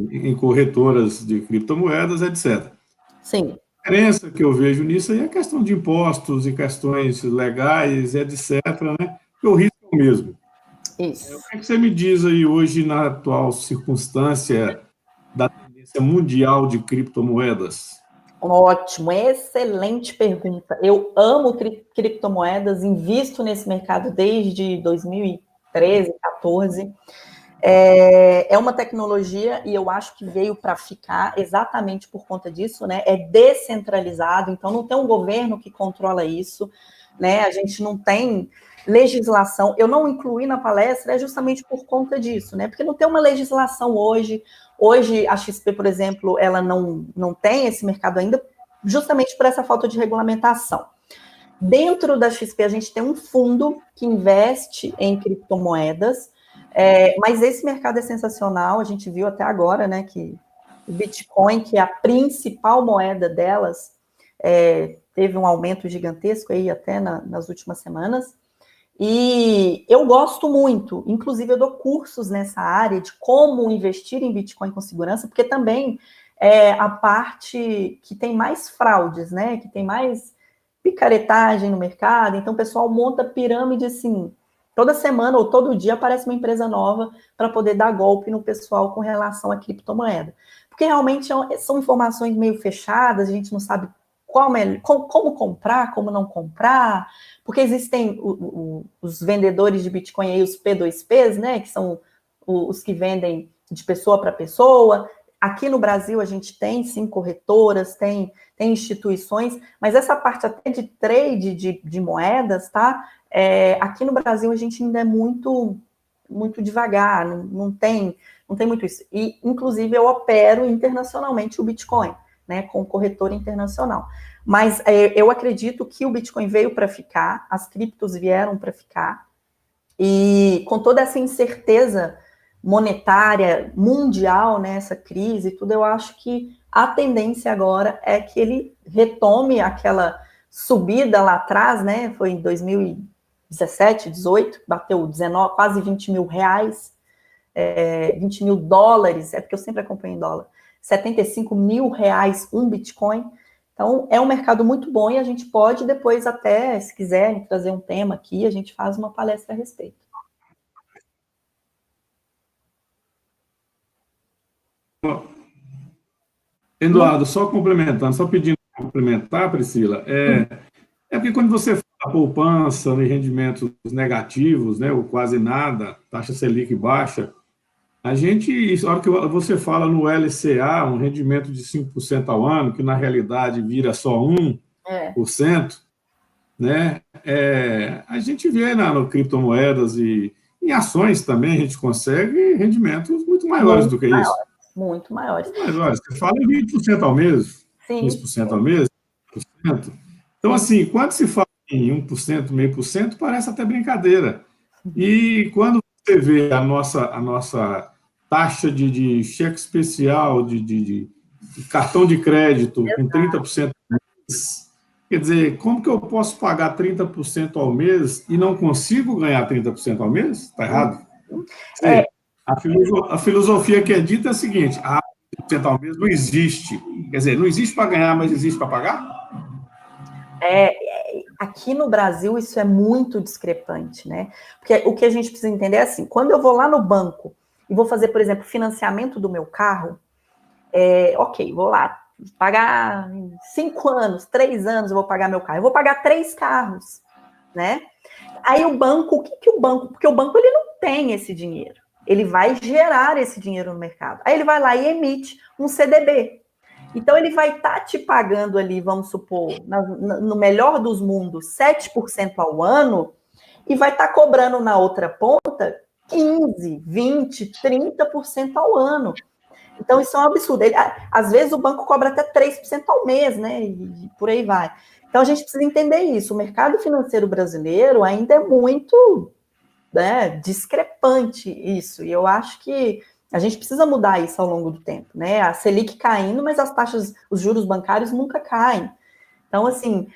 em corretoras de criptomoedas, etc. Sim. A diferença que eu vejo nisso aí é a questão de impostos e questões legais, etc., né? Porque o risco é o mesmo. Isso. O que é que você me diz aí hoje, na atual circunstância da tendência mundial de criptomoedas? Ótimo, excelente pergunta. Eu amo criptomoedas, invisto nesse mercado desde 2013, 2014. É uma tecnologia e eu acho que veio para ficar exatamente por conta disso, né? É descentralizado, então não tem um governo que controla isso, né? A gente não tem legislação. Eu não incluí na palestra justamente por conta disso, né? Porque não tem uma legislação hoje. Hoje a XP, por exemplo, ela não tem esse mercado ainda, justamente por essa falta de regulamentação. Dentro da XP a gente tem um fundo que investe em criptomoedas. Mas esse mercado é sensacional, a gente viu até agora, né, que o Bitcoin, que é a principal moeda delas, teve um aumento gigantesco aí até nas últimas semanas, e eu gosto muito, inclusive eu dou cursos nessa área de como investir em Bitcoin com segurança, porque também é a parte que tem mais fraudes, né? Que tem mais picaretagem no mercado. Então, o pessoal monta pirâmide assim. Toda semana ou todo dia aparece uma empresa nova para poder dar golpe no pessoal com relação à criptomoeda. Porque realmente são informações meio fechadas, a gente não sabe como comprar, como não comprar, porque existem os vendedores de Bitcoin aí, os P2Ps, né, que são os que vendem de pessoa para pessoa. Aqui no Brasil a gente tem, sim, corretoras, tem instituições, mas essa parte até de trade de moedas, tá? Aqui no Brasil a gente ainda é muito devagar, não tem muito isso. E, inclusive, eu opero internacionalmente o Bitcoin, né, com corretora internacional. Mas eu acredito que o Bitcoin veio para ficar, as criptos vieram para ficar, e com toda essa incerteza monetária mundial, né, essa crise e tudo, eu acho que a tendência agora é que ele retome aquela subida lá atrás, né, foi em 2017, 18, bateu 19, quase 20 mil reais, 20 mil dólares, é porque eu sempre acompanho em dólar, 75 mil reais um Bitcoin. Então, é um mercado muito bom e a gente pode depois até, se quiserem trazer um tema aqui, a gente faz uma palestra a respeito. Eduardo, só complementando, só pedindo para complementar, Priscila, porque quando você fala poupança e rendimentos negativos, né, ou quase nada, taxa Selic baixa, a hora que você fala no LCA, um rendimento de 5% ao ano, que na realidade vira só 1%, né, a gente vê no criptomoedas e em ações também a gente consegue rendimentos muito maiores do que isso. Muito maiores. Você fala em 20% ao mês, Sim. 15% ao mês, 1%. Então, assim, quando se fala em 1%, 0,5%, parece até brincadeira. E quando você vê a nossa taxa de cheque especial, de cartão de crédito com 30% ao mês, quer dizer, como que eu posso pagar 30% ao mês e não consigo ganhar 30% ao mês? Está errado? A filosofia que é dita é a seguinte: 30% ao mês não existe. Quer dizer, não existe para ganhar, mas existe para pagar? Aqui no Brasil isso é muito discrepante, né? Porque o que a gente precisa entender é assim, quando eu vou lá no banco e vou fazer, por exemplo, financiamento do meu carro, ok, vou lá, pagar 5 anos, 3 anos eu vou pagar meu carro, eu vou pagar 3 carros, né? Aí o banco, o que o banco, porque o banco ele não tem esse dinheiro, ele vai gerar esse dinheiro no mercado, aí ele vai lá e emite um CDB, então ele vai estar te pagando ali, vamos supor, no melhor dos mundos, 7% ao ano, e vai estar cobrando na outra ponta 15, 20, 30% ao ano. Então, isso é um absurdo. Às vezes, o banco cobra até 3% ao mês, né? E por aí vai. Então, a gente precisa entender isso. O mercado financeiro brasileiro ainda é muito, né, discrepante isso. E eu acho que a gente precisa mudar isso ao longo do tempo, né? A Selic caindo, mas as taxas, os juros bancários nunca caem. Então, assim,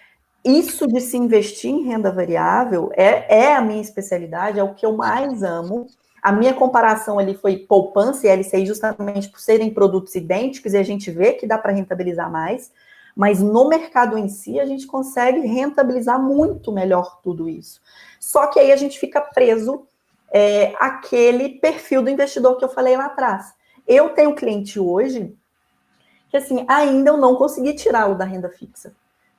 isso de se investir em renda variável é a minha especialidade, é o que eu mais amo. A minha comparação ali foi poupança e LCI justamente por serem produtos idênticos e a gente vê que dá para rentabilizar mais, mas no mercado em si a gente consegue rentabilizar muito melhor tudo isso. Só que aí a gente fica preso àquele perfil do investidor que eu falei lá atrás. Eu tenho um cliente hoje que assim, ainda eu não consegui tirá-lo da renda fixa.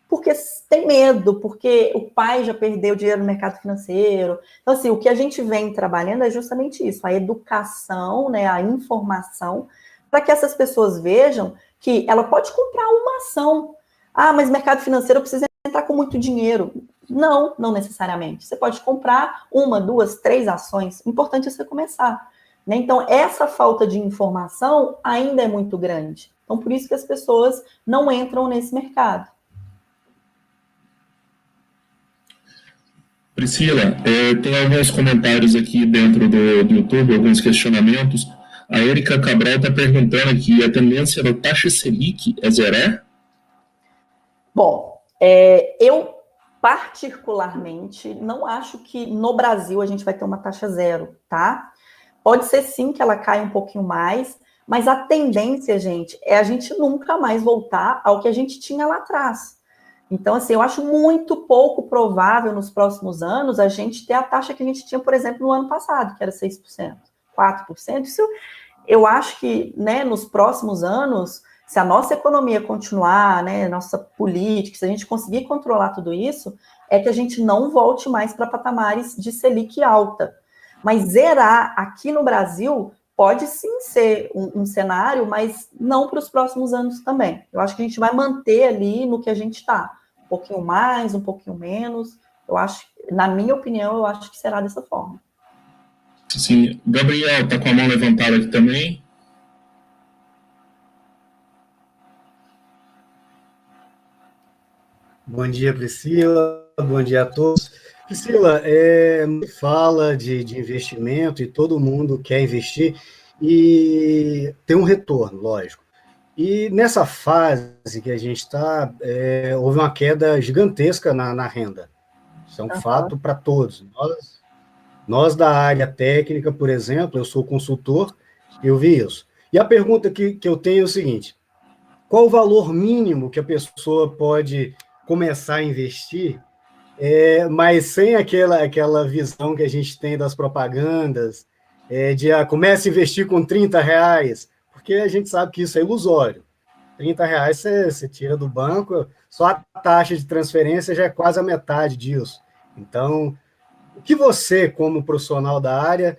Porque tem medo, porque o pai já perdeu dinheiro no mercado financeiro. Então, assim, o que a gente vem trabalhando é justamente isso, a educação, né, a informação, para que essas pessoas vejam que ela pode comprar uma ação. Ah, mas mercado financeiro precisa entrar com muito dinheiro. Não, não necessariamente. Você pode comprar 1, 2, 3 ações. O importante é você começar, né? Então, essa falta de informação ainda é muito grande. Então, por isso que as pessoas não entram nesse mercado. Priscila, tem alguns comentários aqui dentro do YouTube, alguns questionamentos. A Erika Cabral está perguntando aqui, a tendência da taxa Selic é zerar? Bom, eu particularmente não acho que no Brasil a gente vai ter uma taxa zero, tá? Pode ser sim que ela caia um pouquinho mais, Mas a tendência, gente, é a gente nunca mais voltar ao que a gente tinha lá atrás. Então, assim, eu acho muito pouco provável nos próximos anos a gente ter a taxa que a gente tinha, por exemplo, no ano passado, que era 6%, 4%. Isso, eu acho que, né, nos próximos anos, se a nossa economia continuar, né, nossa política, se a gente conseguir controlar tudo isso, é que a gente não volte mais para patamares de Selic alta. Mas zerar aqui no Brasil pode sim ser um cenário, mas não para os próximos anos também. Eu acho que a gente vai manter ali no que a gente está. Um pouquinho mais, um pouquinho menos. Eu acho, na minha opinião, eu acho que será dessa forma. Sim, Gabriel está com a mão levantada aqui também. Bom dia, Priscila. Bom dia a todos. Priscila, fala de investimento e todo mundo quer investir e tem um retorno, lógico. E nessa fase que a gente está, houve uma queda gigantesca na renda. Isso é um fato para todos. Nós da área técnica, por exemplo, eu sou consultor, eu vi isso. E a pergunta que eu tenho é o seguinte: qual o valor mínimo que a pessoa pode começar a investir, mas sem aquela visão que a gente tem das propagandas, de comece a investir com R$30, porque a gente sabe que isso é ilusório. R$30 você tira do banco, só a taxa de transferência já é quase a metade disso. Então, o que você, como profissional da área,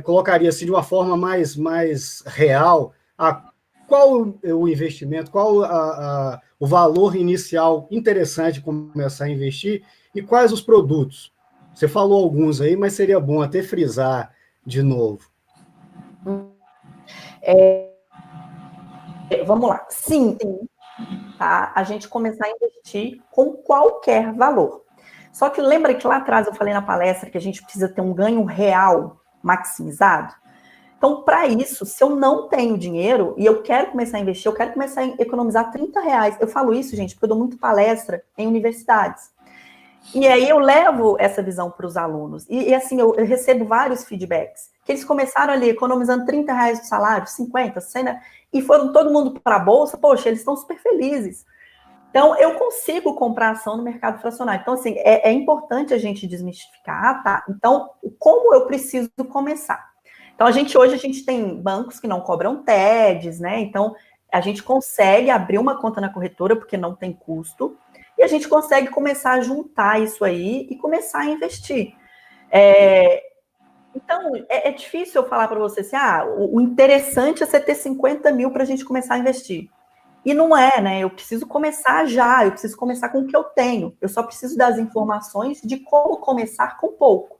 colocaria assim, de uma forma mais real, qual o investimento, qual o valor inicial interessante de começar a investir e quais os produtos? Você falou alguns aí, mas seria bom até frisar de novo. Vamos lá. Sim, tá? A gente começar a investir com qualquer valor. Só que lembra que lá atrás eu falei na palestra que a gente precisa ter um ganho real maximizado? Então, para isso, se eu não tenho dinheiro e eu quero começar a investir, eu quero começar a economizar R$30. Eu falo isso, gente, porque eu dou muito palestra em universidades. E aí eu levo essa visão para os alunos. E assim, eu recebo vários feedbacks. Que eles começaram ali economizando R$30 do salário, 50, 100, né? E foram todo mundo para a bolsa. Poxa, eles estão super felizes. Então, eu consigo comprar ação no mercado fracionário. Então, assim, é importante a gente desmistificar, tá? Então, como eu preciso começar? Então, hoje a gente tem bancos que não cobram TEDs, né? Então, a gente consegue abrir uma conta na corretora, porque não tem custo, e a gente consegue começar a juntar isso aí e começar a investir. Então, é difícil eu falar para você assim, o interessante é você ter 50 mil para a gente começar a investir. E não é, né? Eu preciso começar já, eu preciso começar com o que eu tenho. Eu só preciso das informações de como começar com pouco.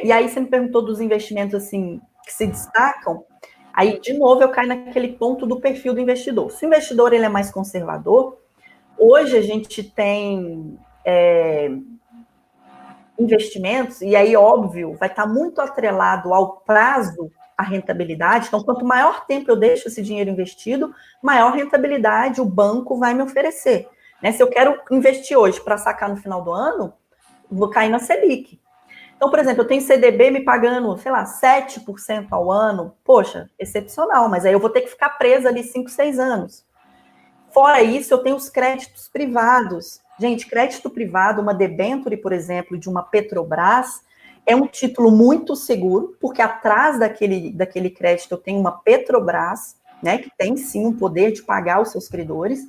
E aí você me perguntou dos investimentos assim que se destacam. Aí, de novo, eu caio naquele ponto do perfil do investidor. Se o investidor ele é mais conservador, hoje a gente tem investimentos, e aí, óbvio, vai estar muito atrelado ao prazo, a rentabilidade. Então, quanto maior tempo eu deixo esse dinheiro investido, maior rentabilidade o banco vai me oferecer. Né? Se eu quero investir hoje para sacar no final do ano, vou cair na Selic. Então, por exemplo, eu tenho CDB me pagando, sei lá, 7% ao ano. Poxa, excepcional, mas aí eu vou ter que ficar presa ali 5, 6 anos. Fora isso, eu tenho os créditos privados. Gente, crédito privado, uma debênture, por exemplo, de uma Petrobras, é um título muito seguro, porque atrás daquele crédito eu tenho uma Petrobras, né, que tem sim um poder de pagar os seus credores,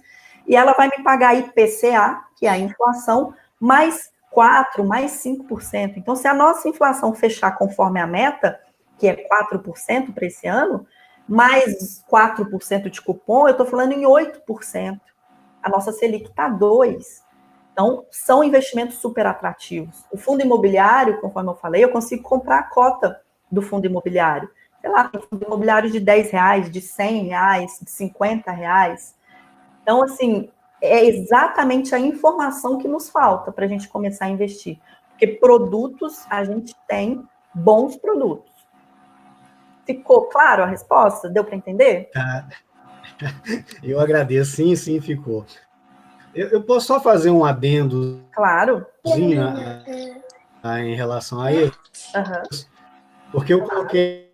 e ela vai me pagar IPCA, que é a inflação, mais 4%, mais 5%. Então, se a nossa inflação fechar conforme a meta, que é 4% para esse ano, mais 4% de cupom, eu estou falando em 8%. A nossa Selic está 2%. Então, são investimentos super atrativos. O fundo imobiliário, conforme eu falei, eu consigo comprar a cota do fundo imobiliário. Sei lá, tem fundo imobiliário de R$10, de R$100, de R$50. Então, assim, é exatamente a informação que nos falta para a gente começar a investir. Porque produtos, a gente tem bons produtos. Ficou claro a resposta? Deu para entender? Eu agradeço, sim, ficou. Eu posso só fazer um adendo? Claro. Em relação a isso? Uhum. Porque eu coloquei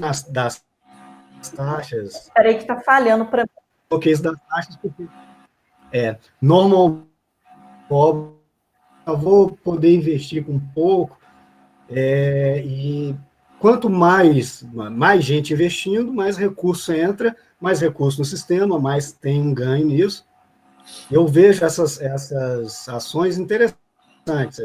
das taxas. Espera aí que está falhando para mim. Coloquei isso das taxas porque normal, eu vou poder investir com pouco, e quanto mais gente investindo, mais recurso entra, mais recurso no sistema, mais tem um ganho nisso. Eu vejo essas ações interessantes.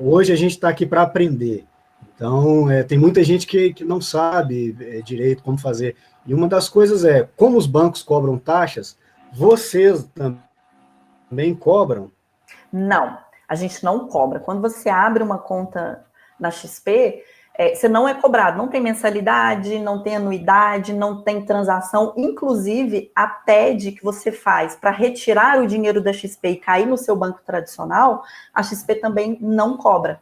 Hoje a gente está aqui para aprender. Então, tem muita gente que não sabe direito como fazer. E uma das coisas como os bancos cobram taxas, vocês também cobram? Não, a gente não cobra. Quando você abre uma conta na XP, você não é cobrado, não tem mensalidade, não tem anuidade, não tem transação. Inclusive, a TED que você faz para retirar o dinheiro da XP e cair no seu banco tradicional, a XP também não cobra.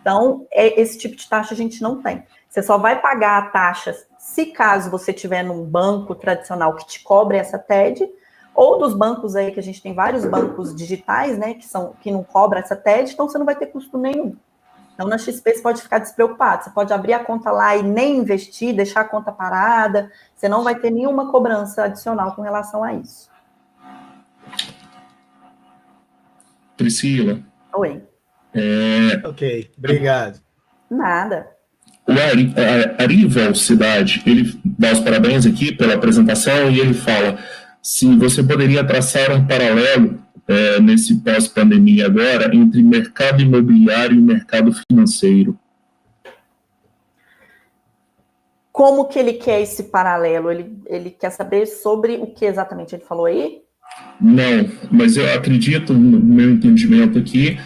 Então, esse tipo de taxa a gente não tem. Você só vai pagar a taxa se caso você tiver num banco tradicional que te cobre essa TED, ou dos bancos aí, que a gente tem vários bancos digitais, né, que não cobram essa TED, então você não vai ter custo nenhum. Então, na XP você pode ficar despreocupado, você pode abrir a conta lá e nem investir, deixar a conta parada, você não vai ter nenhuma cobrança adicional com relação a isso. Priscila. Oi. Ok, obrigado. Nada. O Arivel Cidade, ele dá os parabéns aqui pela apresentação e ele fala se você poderia traçar um paralelo nesse pós-pandemia agora entre mercado imobiliário e mercado financeiro. Como que ele quer esse paralelo? Ele quer saber sobre o que exatamente ele falou aí? Não, mas eu acredito, no meu entendimento aqui,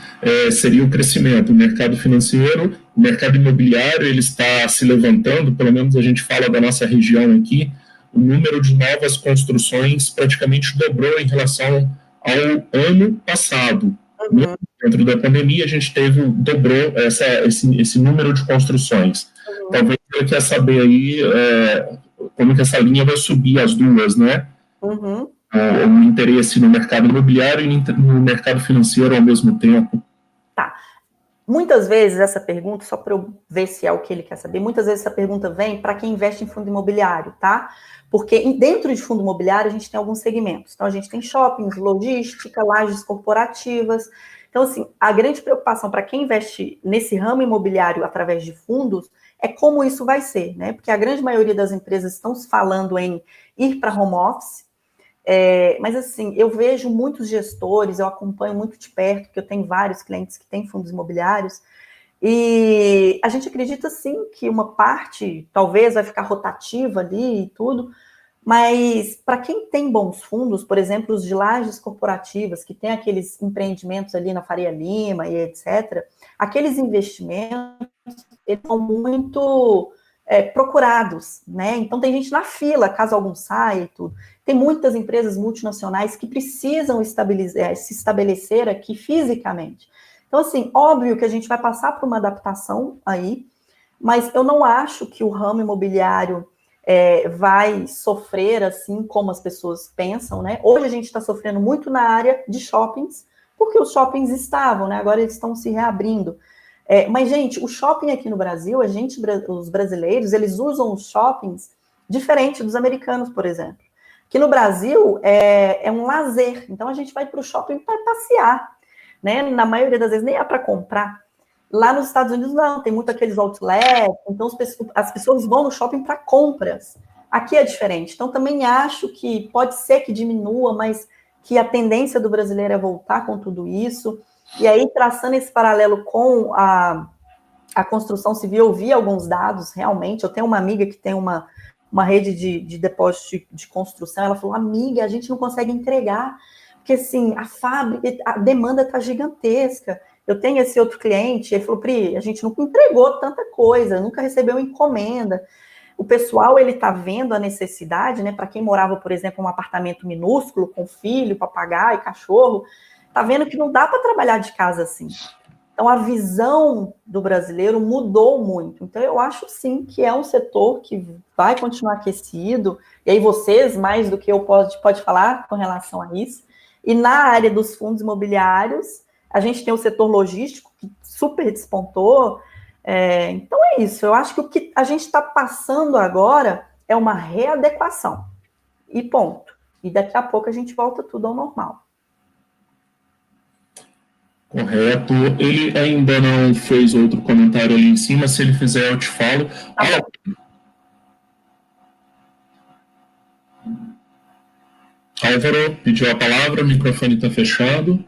seria o crescimento. O mercado financeiro, o mercado imobiliário, ele está se levantando, pelo menos a gente fala da nossa região aqui, o número de novas construções praticamente dobrou em relação ao ano passado. Uhum. Dentro da pandemia, a gente dobrou esse número de construções. Uhum. Talvez ele quer saber aí como que essa linha vai subir as duas, né? Uhum. O interesse no mercado imobiliário e no mercado financeiro ao mesmo tempo. Tá. Muitas vezes essa pergunta, só para eu ver se é o que ele quer saber, muitas vezes essa pergunta vem para quem investe em fundo imobiliário, tá? Porque dentro de fundo imobiliário a gente tem alguns segmentos. Então a gente tem shoppings, logística, lajes corporativas. Então, assim, a grande preocupação para quem investe nesse ramo imobiliário através de fundos é como isso vai ser, né? Porque a grande maioria das empresas estão se falando em ir para home office. Mas, assim, eu vejo muitos gestores, eu acompanho muito de perto, porque eu tenho vários clientes que têm fundos imobiliários, e a gente acredita, sim, que uma parte, talvez, vai ficar rotativa ali e tudo, mas para quem tem bons fundos, por exemplo, os de lajes corporativas, que tem aqueles empreendimentos ali na Faria Lima e etc., aqueles investimentos, eles são muito procurados, né? Então tem gente na fila, caso algum saia e tudo. Tem muitas empresas multinacionais que precisam se estabelecer aqui fisicamente. Então, assim, óbvio que a gente vai passar por uma adaptação aí, mas eu não acho que o ramo imobiliário vai sofrer assim como as pessoas pensam, né? Hoje a gente está sofrendo muito na área de shoppings, porque os shoppings estavam, né? Agora eles estão se reabrindo. Mas, gente, o shopping aqui no Brasil, os brasileiros, eles usam os shoppings diferente dos americanos, por exemplo. Aqui no Brasil é um lazer, então a gente vai para o shopping para passear, né? Na maioria das vezes nem é para comprar. Lá nos Estados Unidos não, tem muito aqueles outlets, então as pessoas vão no shopping para compras. Aqui é diferente, então também acho que pode ser que diminua, mas que a tendência do brasileiro é voltar com tudo isso. E aí, traçando esse paralelo com a construção civil, eu vi alguns dados, realmente. Eu tenho uma amiga que tem uma rede de depósito de construção. Ela falou, amiga, a gente não consegue entregar, porque, assim, a demanda está gigantesca. Eu tenho esse outro cliente, ele falou, Pri, a gente nunca entregou tanta coisa, nunca recebeu encomenda. O pessoal, ele está vendo a necessidade, né? Para quem morava, por exemplo, em um apartamento minúsculo, com filho, papagaio, cachorro, tá vendo que não dá para trabalhar de casa assim. Então, a visão do brasileiro mudou muito. Então, eu acho, sim, que é um setor que vai continuar aquecido. E aí, vocês, mais do que eu, pode falar com relação a isso. E na área dos fundos imobiliários, a gente tem o setor logístico, que super despontou. Então é isso, eu acho que o que a gente está passando agora é uma readequação, e ponto. E daqui a pouco a gente volta tudo ao normal. Correto. Ele ainda não fez outro comentário ali em cima, se ele fizer eu te falo. Álvaro pediu a palavra, o microfone está fechado.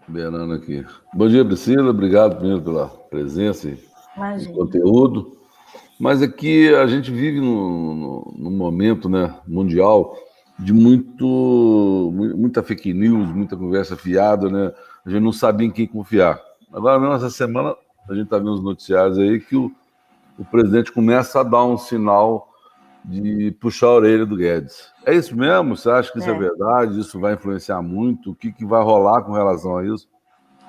Liberando aqui. Bom dia, Priscila. Obrigado primeiro pela presença e conteúdo. Mas aqui a gente vive num momento, né, mundial de muita fake news, muita conversa fiada, né? A gente não sabia em quem confiar. Agora, mesmo essa semana, a gente está vendo os noticiários aí que o presidente começa a dar um sinal de puxar a orelha do Guedes. É isso mesmo? Você acha que isso é verdade? Isso vai influenciar muito? O que vai rolar com relação a isso?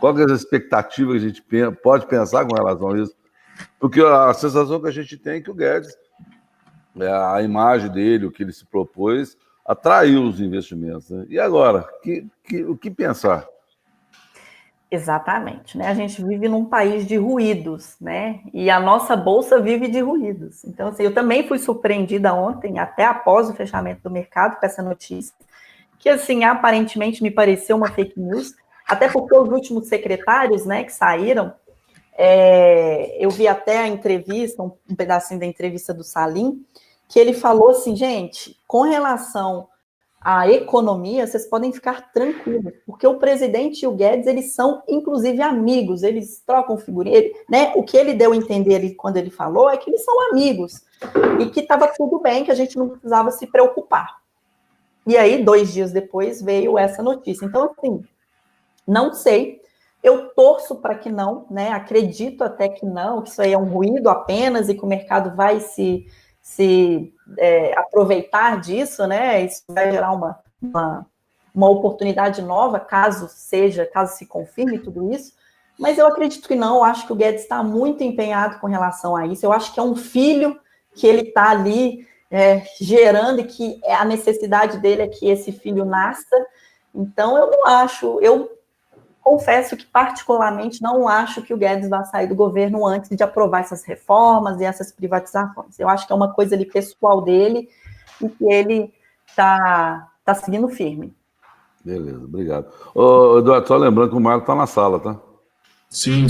Qual que é a expectativa que a gente pode pensar com relação a isso? Porque a sensação que a gente tem é que o Guedes, a imagem dele, o que ele se propôs, atraiu os investimentos. Né? E agora? O que pensar? Exatamente, né? A gente vive num país de ruídos, né? E a nossa bolsa vive de ruídos. Então, assim, eu também fui surpreendida ontem, até após o fechamento do mercado, com essa notícia, que, assim, aparentemente me pareceu uma fake news, até porque os últimos secretários, né, que saíram, eu vi até a entrevista, um pedacinho da entrevista do Salim, que ele falou assim, gente, com relação à economia, vocês podem ficar tranquilos, porque o presidente e o Guedes, eles são, inclusive, amigos, eles trocam figurinha, né? O que ele deu a entender ali quando ele falou é que eles são amigos, e que estava tudo bem, que a gente não precisava se preocupar. E aí, 2 dias depois, veio essa notícia. Então, assim, não sei, eu torço para que não, né? Acredito até que não, que isso aí é um ruído apenas e que o mercado vai se aproveitar disso, né? Isso vai gerar uma oportunidade nova, caso se confirme tudo isso. Mas eu acredito que não, eu acho que o Guedes está muito empenhado com relação a isso. Eu acho que é um filho que ele está ali gerando e que a necessidade dele é que esse filho nasça. Então, eu não acho, eu confesso que particularmente não acho que o Guedes vai sair do governo antes de aprovar essas reformas e essas privatizações. Eu acho que é uma coisa ali pessoal dele e que ele está seguindo firme. Beleza, obrigado. Ô, Eduardo, só lembrando que o Marco está na sala, tá? Sim.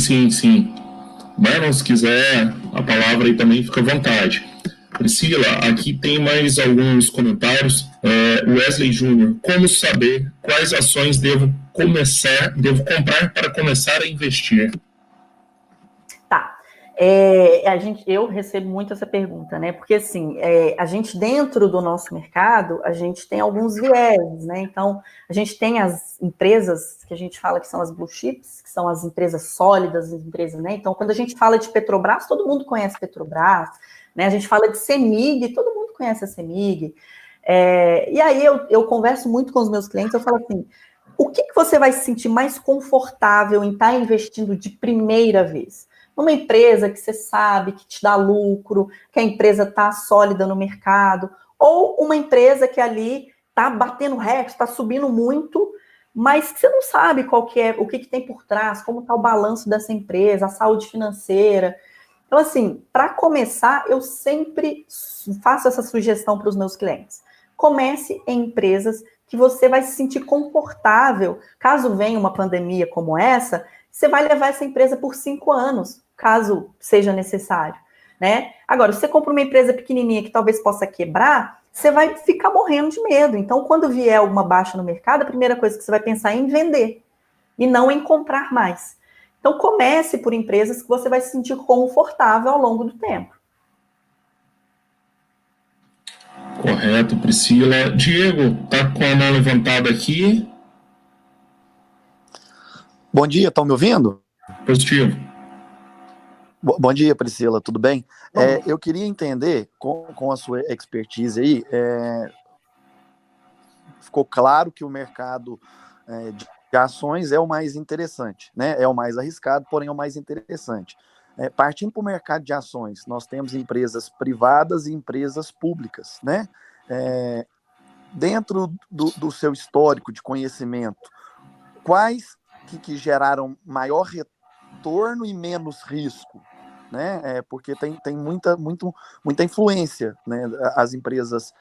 Marlon, se quiser a palavra aí também, fica à vontade. Priscila, aqui tem mais alguns comentários. Wesley Júnior, como saber quais ações devo comprar para começar a investir? Tá. Eu recebo muito essa pergunta, né? Porque, assim, a gente, dentro do nosso mercado, a gente tem alguns viés, né? Então, a gente tem as empresas que a gente fala que são as blue chips, que são as empresas sólidas, as empresas, né? Então, quando a gente fala de Petrobras, todo mundo conhece Petrobras, né? A gente fala de CEMIG, todo mundo conhece a CEMIG. E aí, eu converso muito com os meus clientes, eu falo assim, o que você vai se sentir mais confortável em estar investindo de primeira vez? Numa empresa que você sabe que te dá lucro, que a empresa está sólida no mercado, ou uma empresa que ali está batendo recorde, está subindo muito, mas que você não sabe qual que é, o que tem por trás, como está o balanço dessa empresa, a saúde financeira. Então, assim, para começar, eu sempre faço essa sugestão para os meus clientes. Comece em empresas que você vai se sentir confortável. Caso venha uma pandemia como essa, você vai levar essa empresa por 5 anos, caso seja necessário, né? Agora, se você compra uma empresa pequenininha que talvez possa quebrar, você vai ficar morrendo de medo. Então, quando vier alguma baixa no mercado, a primeira coisa que você vai pensar é em vender e não em comprar mais. Então, comece por empresas que você vai se sentir confortável ao longo do tempo. Correto, Priscila. Diego, tá com a mão levantada aqui. Bom dia, estão me ouvindo? Positivo. Bom dia, Priscila, tudo bem? Eu queria entender, com a sua expertise aí, ficou claro que o mercado de ações é o mais interessante, né? É o mais arriscado, porém é o mais interessante. Partindo para o mercado de ações, nós temos empresas privadas e empresas públicas, né? Dentro do seu histórico de conhecimento, quais que geraram maior retorno e menos risco, né? Porque tem muita influência, né? As empresas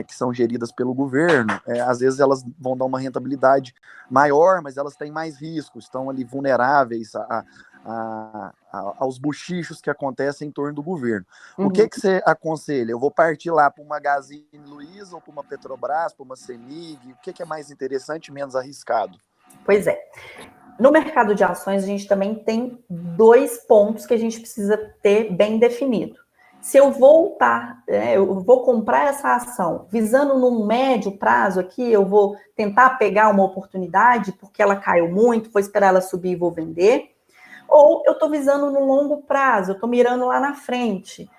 que são geridas pelo governo, às vezes elas vão dar uma rentabilidade maior, mas elas têm mais riscos, estão ali vulneráveis aos buchichos que acontecem em torno do governo. O que você aconselha? Eu vou partir lá para uma Magazine Luiza, ou para uma Petrobras, para uma CEMIG? O que é mais interessante e menos arriscado? Pois é. No mercado de ações, a gente também tem 2 pontos que a gente precisa ter bem definido. Se eu eu vou comprar essa ação visando num médio prazo aqui, eu vou tentar pegar uma oportunidade porque ela caiu muito, vou esperar ela subir e vou vender, ou eu estou visando no longo prazo, eu estou mirando lá na frente.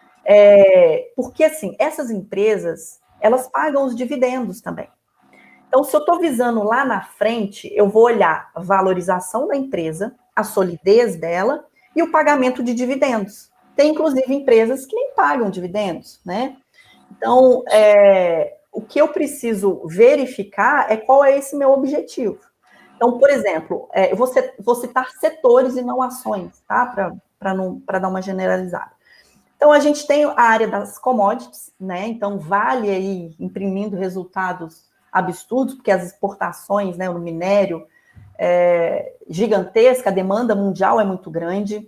Porque, assim, essas empresas, elas pagam os dividendos também. Então, se eu estou visando lá na frente, eu vou olhar a valorização da empresa, a solidez dela e o pagamento de dividendos. Tem, inclusive, empresas que nem pagam dividendos, né? Então, o que eu preciso verificar é qual é esse meu objetivo. Então, por exemplo, eu vou citar setores e não ações, tá? Para dar uma generalizada. Então, a gente tem a área das commodities, né? Então, Vale aí imprimindo resultados absurdos, porque as exportações, né, o minério gigantesca, a demanda mundial é muito grande.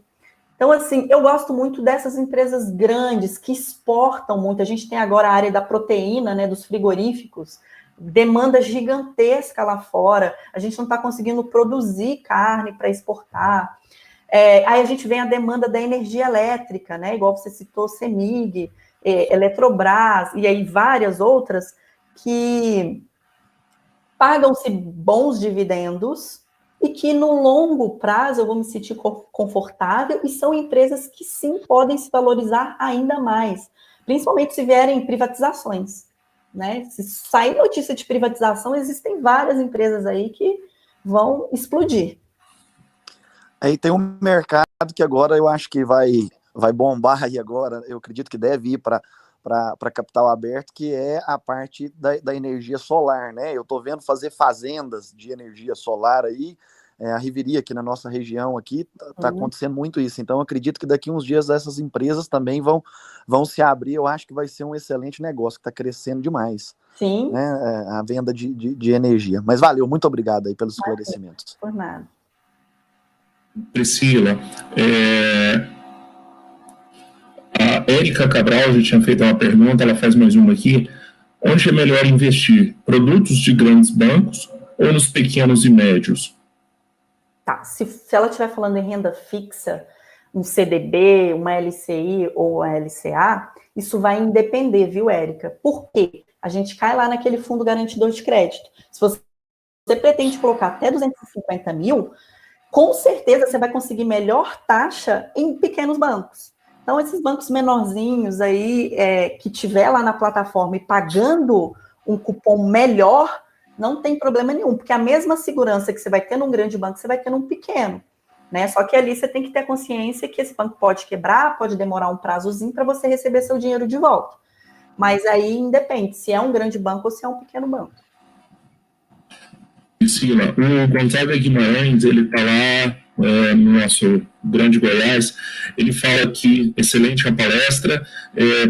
Então, assim, eu gosto muito dessas empresas grandes que exportam muito. A gente tem agora a área da proteína, né, dos frigoríficos, demanda gigantesca lá fora. A gente não está conseguindo produzir carne para exportar. Aí a gente vem a demanda da energia elétrica, né, igual você citou, CEMIG, Eletrobras, e aí várias outras que pagam-se bons dividendos e que no longo prazo eu vou me sentir confortável, e são empresas que sim podem se valorizar ainda mais, principalmente se vierem privatizações, né? Se sair notícia de privatização, existem várias empresas aí que vão explodir. Aí tem um mercado que agora eu acho que vai bombar aí agora, eu acredito que deve ir para capital aberto, que é a parte da energia solar, né? Eu estou vendo fazer fazendas de energia solar aí, a Riveria aqui na nossa região aqui, está acontecendo muito isso. Então, eu acredito que daqui uns dias essas empresas também vão se abrir. Eu acho que vai ser um excelente negócio, que está crescendo demais. Sim. Né? A venda de energia. Mas valeu, muito obrigado aí pelos esclarecimentos. Por nada. Priscila, a Érica Cabral já tinha feito uma pergunta, ela faz mais uma aqui. Onde é melhor investir? Produtos de grandes bancos ou nos pequenos e médios? Tá, se ela estiver falando em renda fixa, um CDB, uma LCI ou a LCA, isso vai depender, viu, Érica? Por quê? A gente cai lá naquele fundo garantidor de crédito. Se você pretende colocar até 250 mil, com certeza você vai conseguir melhor taxa em pequenos bancos. Então, esses bancos menorzinhos aí, que tiver lá na plataforma e pagando um cupom melhor, não tem problema nenhum, porque a mesma segurança que você vai ter num grande banco, você vai ter num pequeno, né? Só que ali você tem que ter consciência que esse banco pode quebrar, pode demorar um prazozinho para você receber seu dinheiro de volta. Mas aí independe se é um grande banco ou se é um pequeno banco. Priscila, o Gonzaga Guimarães, ele está lá no nosso Grande Goiás, ele fala que, excelente a palestra,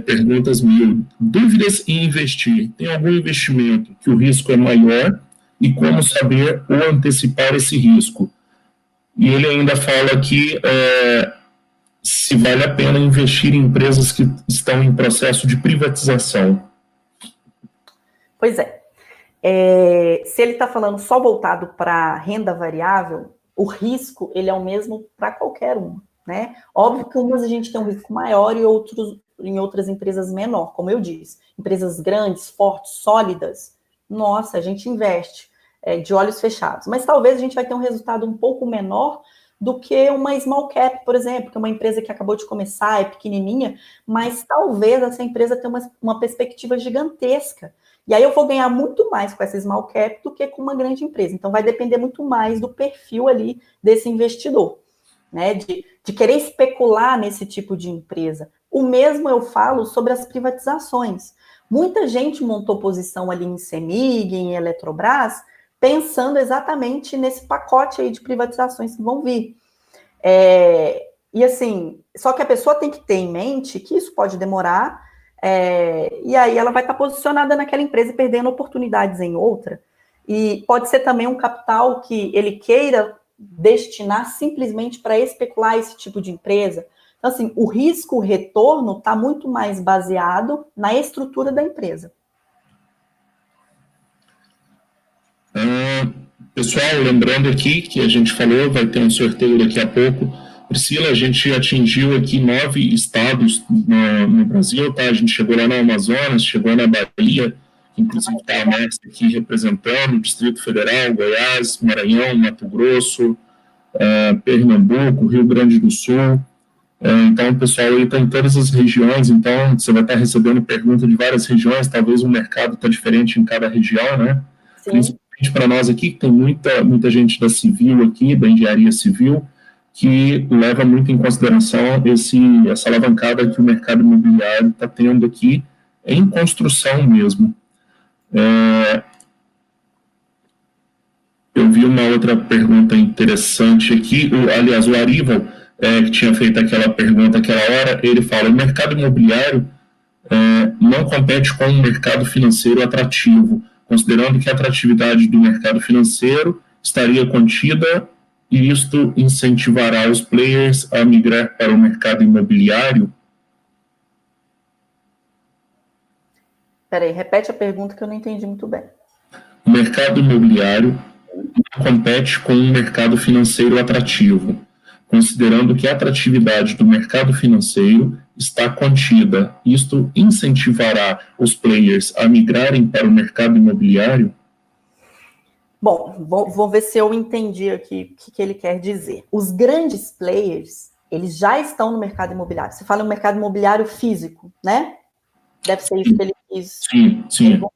perguntas 1000, dúvidas em investir, tem algum investimento que o risco é maior e como saber ou antecipar esse risco? E ele ainda fala que se vale a pena investir em empresas que estão em processo de privatização. Pois é. Se ele está falando só voltado para renda variável, o risco ele é o mesmo para qualquer uma, né? Óbvio que umas a gente tem um risco maior e em outras empresas menor, como eu disse. Empresas grandes, fortes, sólidas, nossa, a gente investe de olhos fechados. Mas talvez a gente vai ter um resultado um pouco menor do que uma small cap, por exemplo, que é uma empresa que acabou de começar, é pequenininha, mas talvez essa empresa tenha uma perspectiva gigantesca. E aí eu vou ganhar muito mais com essa small cap do que com uma grande empresa. Então, vai depender muito mais do perfil ali desse investidor, né? De querer especular nesse tipo de empresa. O mesmo eu falo sobre as privatizações. Muita gente montou posição ali em CEMIG, em Eletrobras, pensando exatamente nesse pacote aí de privatizações que vão vir. E assim, só que a pessoa tem que ter em mente que isso pode demorar, e aí ela vai estar posicionada naquela empresa e perdendo oportunidades em outra. E pode ser também um capital que ele queira destinar simplesmente para especular esse tipo de empresa. Então, assim, o risco-retorno está muito mais baseado na estrutura da empresa. Pessoal, lembrando aqui que a gente falou, vai ter um sorteio daqui a pouco. Priscila, a gente atingiu aqui 9 estados no Brasil, tá? A gente chegou lá no Amazonas, chegou na Bahia, inclusive está a Márcia aqui representando, Distrito Federal, Goiás, Maranhão, Mato Grosso, Pernambuco, Rio Grande do Sul. Então, o pessoal aí está em todas as regiões, então você vai estar recebendo pergunta de várias regiões, talvez o mercado está diferente em cada região, né? Sim. Principalmente para nós aqui, que tem muita gente da civil aqui, da engenharia civil, que leva muito em consideração essa alavancada que o mercado imobiliário está tendo aqui em construção mesmo. Eu vi uma outra pergunta interessante aqui, aliás, o Aríval, que tinha feito aquela pergunta aquela hora, ele fala, o mercado imobiliário não compete com um mercado financeiro atrativo, considerando que a atratividade do mercado financeiro estaria contida e isto incentivará os players a migrar para o mercado imobiliário? Peraí, repete a pergunta que eu não entendi muito bem. O mercado imobiliário não compete com um mercado financeiro atrativo, considerando que a atratividade do mercado financeiro está contida. Isto incentivará os players a migrarem para o mercado imobiliário? Bom, vou ver se eu entendi aqui o que ele quer dizer. Os grandes players, eles já estão no mercado imobiliário. Você fala no mercado imobiliário físico, né? Deve ser isso que ele quis perguntar.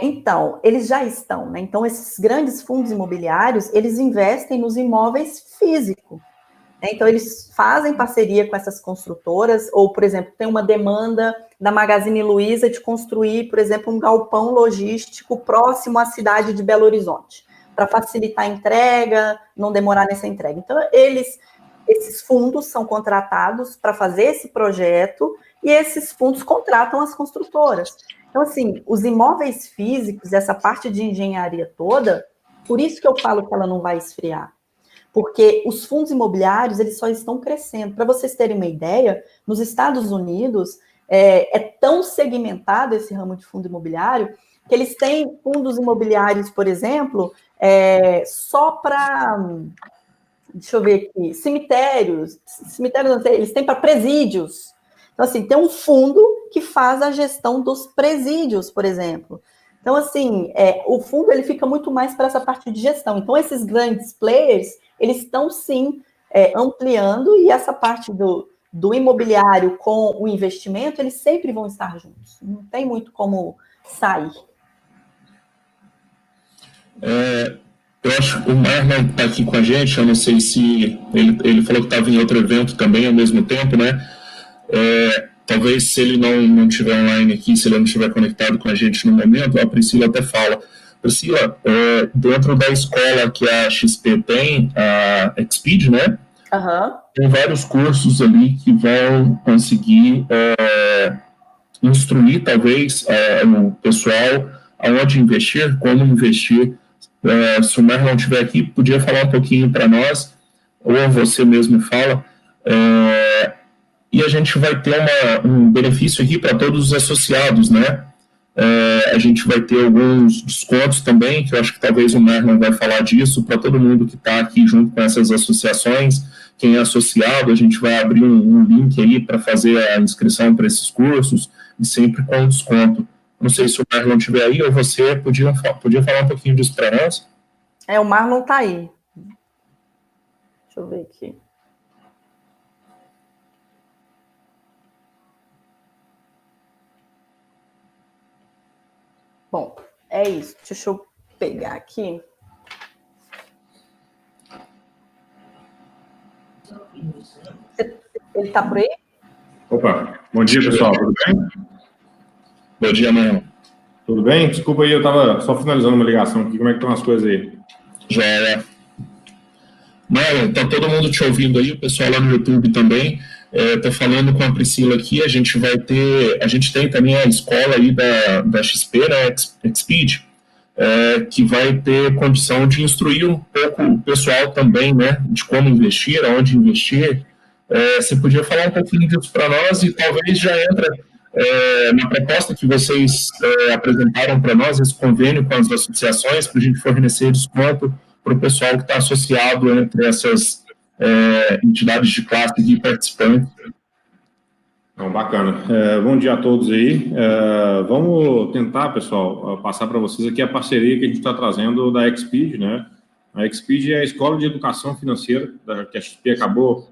Então, eles já estão, né? Então, esses grandes fundos imobiliários, eles investem nos imóveis físicos. Né? Então, eles fazem parceria com essas construtoras, ou, por exemplo, tem uma demanda da Magazine Luiza de construir, por exemplo, um galpão logístico próximo à cidade de Belo Horizonte, para facilitar a entrega, não demorar nessa entrega. Então, esses fundos são contratados para fazer esse projeto, e esses fundos contratam as construtoras. Então, assim, os imóveis físicos, essa parte de engenharia toda, por isso que eu falo que ela não vai esfriar. Porque os fundos imobiliários, eles só estão crescendo. Para vocês terem uma ideia, nos Estados Unidos, é tão segmentado esse ramo de fundo imobiliário, que eles têm fundos imobiliários, por exemplo, só para, deixa eu ver aqui, cemitérios não sei, eles têm para presídios. Então, assim, tem um fundo que faz a gestão dos presídios, por exemplo. Então, assim, o fundo ele fica muito mais para essa parte de gestão. Então, esses grandes players, eles estão, sim, ampliando, e essa parte do imobiliário com o investimento, eles sempre vão estar juntos. Não tem muito como sair. Eu acho que o Marlon está aqui com a gente, eu não sei se... Ele falou que estava em outro evento também ao mesmo tempo, né? Talvez se ele não estiver online aqui, se ele não estiver conectado com a gente no momento, a Priscila até fala. Priscila, dentro da escola que a XP tem, a Exped, né? Uhum. Tem vários cursos ali que vão conseguir instruir, talvez, o pessoal aonde investir, como investir. Se o Marlon estiver aqui, podia falar um pouquinho para nós, ou você mesmo fala, e a gente vai ter um benefício aqui para todos os associados, né? A gente vai ter alguns descontos também, que eu acho que talvez o Marlon vai falar disso, para todo mundo que está aqui junto com essas associações. Quem é associado, a gente vai abrir um link aí para fazer a inscrição para esses cursos, e sempre com desconto. Não sei se o Marlon estiver aí, ou você podia falar um pouquinho disso para nós? O Marlon está aí. Deixa eu ver aqui. Bom, é isso. Deixa eu pegar aqui. Ele está por aí? Opa, bom dia, pessoal, tudo bem? Bom dia, Marlon. Tudo bem? Desculpa aí, eu estava só finalizando uma ligação aqui. Como é que estão as coisas aí? Já é. Marlon, tá todo mundo te ouvindo aí, o pessoal lá no YouTube também. Tô falando com a Priscila aqui, a gente tem também a escola aí da XP, né, Xpeed, que vai ter condição de instruir um pouco o pessoal também, né, de como investir, aonde investir. Você podia falar um pouquinho disso para nós e talvez já entra na proposta que vocês apresentaram para nós, esse convênio com as associações, para a gente fornecer desconto para o pessoal que está associado entre essas entidades de classe e participantes. Não, bacana. Bom dia a todos aí. Vamos tentar, pessoal, passar para vocês aqui a parceria que a gente está trazendo da Xpeed, né? A Xpeed é a escola de educação financeira que a XP acabou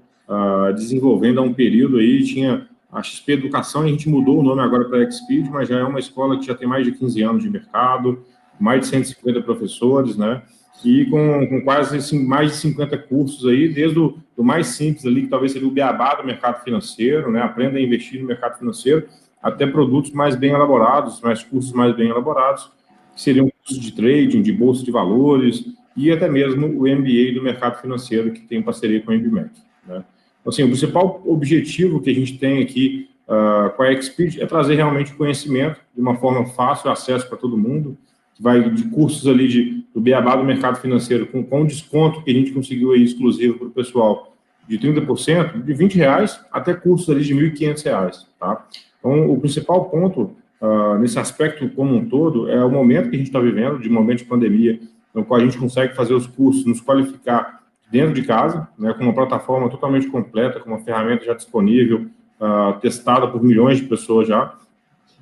desenvolvendo há um período aí. Tinha a XP Educação e a gente mudou o nome agora para Xpeed, mas já é uma escola que já tem mais de 15 anos de mercado, mais de 150 professores, né? E com quase mais de 50 cursos aí, desde o do mais simples ali, que talvez seria o beabá do mercado financeiro, né? Aprenda a investir no mercado financeiro, até produtos mais bem elaborados, cursos mais bem elaborados, que seriam cursos de trading, de bolsa de valores, e até mesmo o MBA do mercado financeiro, que tem parceria com a MBMEC, né? Assim, o principal objetivo que a gente tem aqui com a Xpeed é trazer realmente conhecimento de uma forma fácil, acesso para todo mundo, que vai de cursos ali do beabá do mercado financeiro, com desconto que a gente conseguiu aí exclusivo para o pessoal, de 30%, de R$20 até cursos ali de R$1.500, tá? Então, o principal ponto nesse aspecto como um todo é o momento que a gente está vivendo, de momento de pandemia, no qual a gente consegue fazer os cursos, nos qualificar dentro de casa, né, com uma plataforma totalmente completa, com uma ferramenta já disponível, testada por milhões de pessoas já,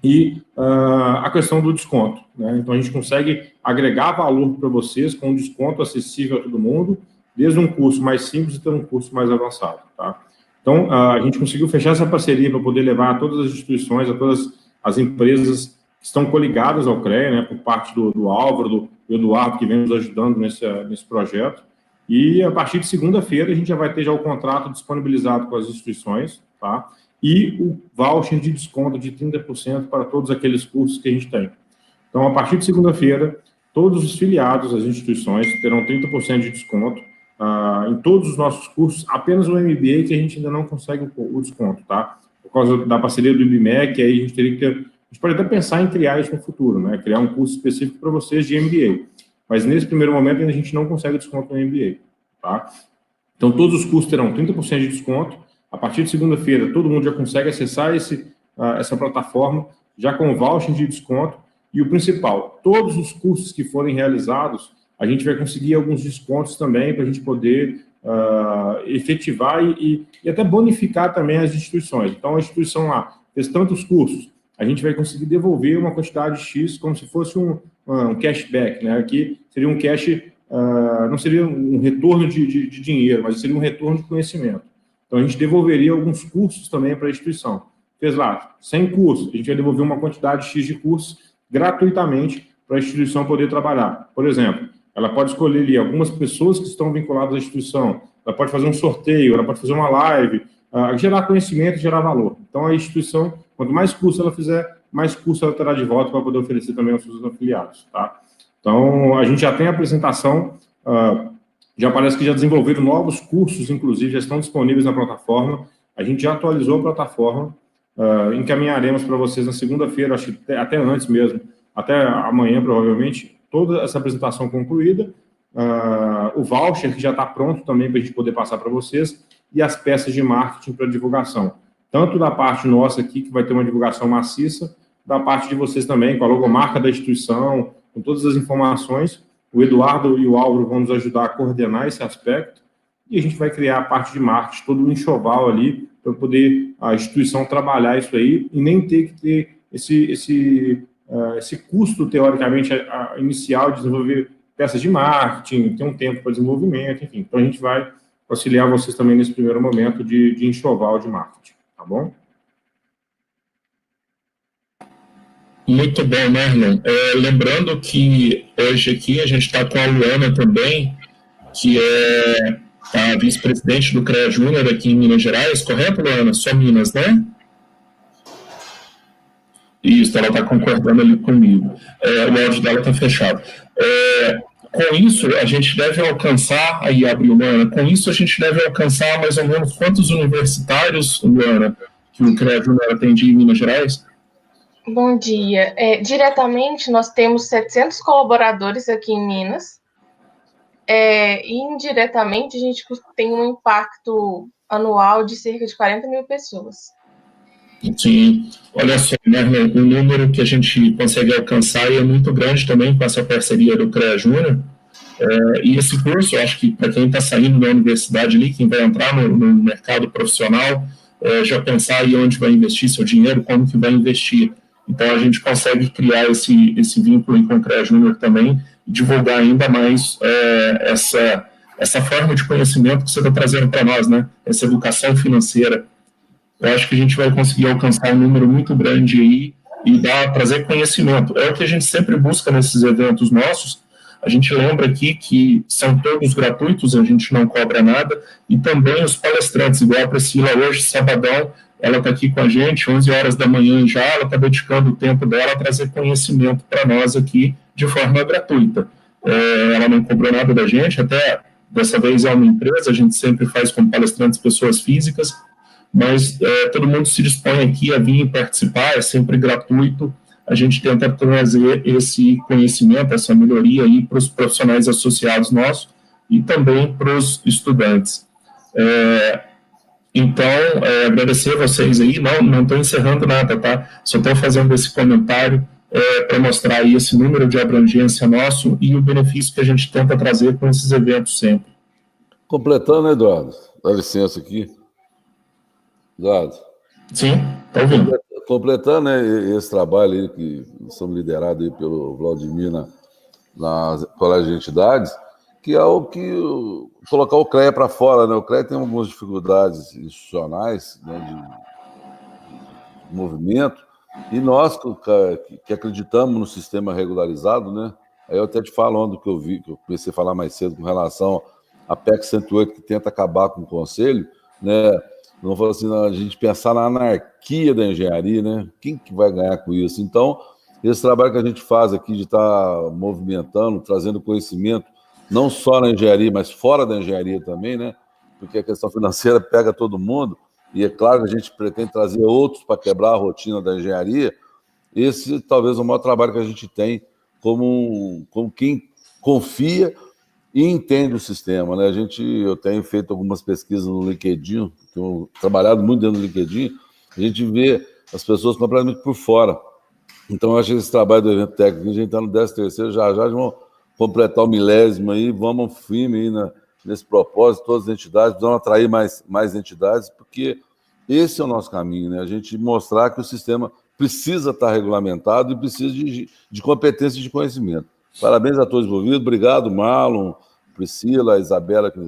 e a questão do desconto, né? Então, a gente consegue agregar valor para vocês com um desconto acessível a todo mundo, desde um curso mais simples até um curso mais avançado, tá? Então, a gente conseguiu fechar essa parceria para poder levar a todas as instituições, a todas as empresas que estão coligadas ao CREA, né, por parte do Álvaro, do Eduardo, que vem nos ajudando nesse projeto. E a partir de segunda-feira a gente já vai ter o contrato disponibilizado com as instituições, tá? E o voucher de desconto de 30% para todos aqueles cursos que a gente tem. Então, a partir de segunda-feira, todos os filiados às instituições terão 30% de desconto em todos os nossos cursos, apenas o MBA que a gente ainda não consegue o desconto, tá? Por causa da parceria do IBMEC, aí a gente teria que a gente pode até pensar em criar isso no futuro, né? Criar um curso específico para vocês de MBA. Mas nesse primeiro momento ainda a gente não consegue desconto no MBA, tá? Então todos os cursos terão 30% de desconto. A partir de segunda-feira todo mundo já consegue acessar essa plataforma já com voucher de desconto. E o principal, todos os cursos que forem realizados, a gente vai conseguir alguns descontos também para a gente poder efetivar e até bonificar também as instituições. Então a instituição lá fez tantos cursos, a gente vai conseguir devolver uma quantidade X como se fosse um cashback, né? Aqui seria um cash, não seria um retorno de dinheiro, mas seria um retorno de conhecimento. Então, a gente devolveria alguns cursos também para a instituição. Fez lá 100 cursos, a gente vai devolver uma quantidade X de cursos gratuitamente para a instituição poder trabalhar. Por exemplo, ela pode escolher ali algumas pessoas que estão vinculadas à instituição, ela pode fazer um sorteio, ela pode fazer uma live, gerar conhecimento e gerar valor. Então, a instituição, quanto mais curso ela fizer, mais curso ela terá de volta para poder oferecer também aos seus afiliados, tá? Então, a gente já tem a apresentação, já parece que já desenvolveram novos cursos, inclusive, já estão disponíveis na plataforma, a gente já atualizou a plataforma, encaminharemos para vocês na segunda-feira, acho que até antes mesmo, até amanhã, provavelmente, toda essa apresentação concluída, o voucher que já está pronto também para a gente poder passar para vocês, e as peças de marketing para divulgação. Tanto da parte nossa aqui, que vai ter uma divulgação maciça, da parte de vocês também, com a logomarca da instituição, com todas as informações. O Eduardo e o Álvaro vão nos ajudar a coordenar esse aspecto, e a gente vai criar a parte de marketing, todo um enxoval ali, para poder a instituição trabalhar isso aí, e nem ter que ter esse custo, teoricamente, inicial de desenvolver peças de marketing, ter um tempo para desenvolvimento, enfim. Então, a gente vai auxiliar vocês também nesse primeiro momento de enxoval de marketing, tá bom? Muito bom, Marlon. Lembrando que hoje aqui a gente está com a Luana também, que é a vice-presidente do CREA Júnior aqui em Minas Gerais, correto, Luana? Só Minas, né? Isso, ela está concordando ali comigo. O áudio dela está fechado. Com isso, a gente deve alcançar, aí abre Luana, com isso a gente deve alcançar mais ou menos quantos universitários, Luana, que o CREA Júnior atende em Minas Gerais? Bom dia. Diretamente, nós temos 700 colaboradores aqui em Minas. E indiretamente, a gente tem um impacto anual de cerca de 40 mil pessoas. Sim, olha só, né, o número que a gente consegue alcançar é muito grande também com essa parceria do CREA Júnior. E esse curso, eu acho que para quem está saindo da universidade ali, quem vai entrar no mercado profissional, já pensar aí onde vai investir seu dinheiro, como que vai investir. Então, a gente consegue criar esse vínculo aí com o CREA Júnior também e divulgar ainda mais essa forma de conhecimento que você está trazendo para nós, né? Essa educação financeira. Eu acho que a gente vai conseguir alcançar um número muito grande aí e trazer conhecimento. É o que a gente sempre busca nesses eventos nossos. A gente lembra aqui que são todos gratuitos, a gente não cobra nada, e também os palestrantes, igual a Priscila hoje, sabadão, ela está aqui com a gente, 11 horas da manhã já, ela está dedicando o tempo dela a trazer conhecimento para nós aqui de forma gratuita. Ela não cobrou nada da gente, até dessa vez é uma empresa, a gente sempre faz com palestrantes pessoas físicas, mas todo mundo se dispõe aqui a vir participar, é sempre gratuito. A gente tenta trazer esse conhecimento, essa melhoria aí para os profissionais associados nossos e também para os estudantes. Então, agradecer a vocês aí, não estou encerrando nada, tá? Só estou fazendo esse comentário para mostrar aí esse número de abrangência nosso e o benefício que a gente tenta trazer com esses eventos sempre. Completando, Eduardo, dá licença aqui. Eduardo. Sim, está ouvindo. Completando, né, esse trabalho aí que somos liderados aí pelo Vladimir nas colégios de entidades, que é o que colocar o CREA para fora, né? O CREA tem algumas dificuldades institucionais, né, de movimento, e nós que acreditamos no sistema regularizado, né? Aí eu até te falo onde que eu vi, que eu comecei a falar mais cedo com relação à PEC 108, que tenta acabar com o Conselho, né? Não falo assim, a gente pensar na anarquia da engenharia, né? Quem que vai ganhar com isso? Então, esse trabalho que a gente faz aqui de estar movimentando, trazendo conhecimento, não só na engenharia, mas fora da engenharia também, né? Porque a questão financeira pega todo mundo, e é claro que a gente pretende trazer outros para quebrar a rotina da engenharia. Esse talvez é o maior trabalho que a gente tem como quem confia e entende o sistema, né? Eu tenho feito algumas pesquisas no LinkedIn, tenho trabalhado muito dentro do LinkedIn, a gente vê as pessoas completamente por fora. Então, eu acho que esse trabalho do evento técnico, a gente está no 13º, já vamos completar o 1000º aí, vamos firme aí nesse propósito, todas as entidades, precisamos atrair mais entidades, porque esse é o nosso caminho, né? A gente mostrar que o sistema precisa estar regulamentado e precisa de competência e de conhecimento. Parabéns a todos envolvidos, obrigado, Marlon, Priscila, Isabela, que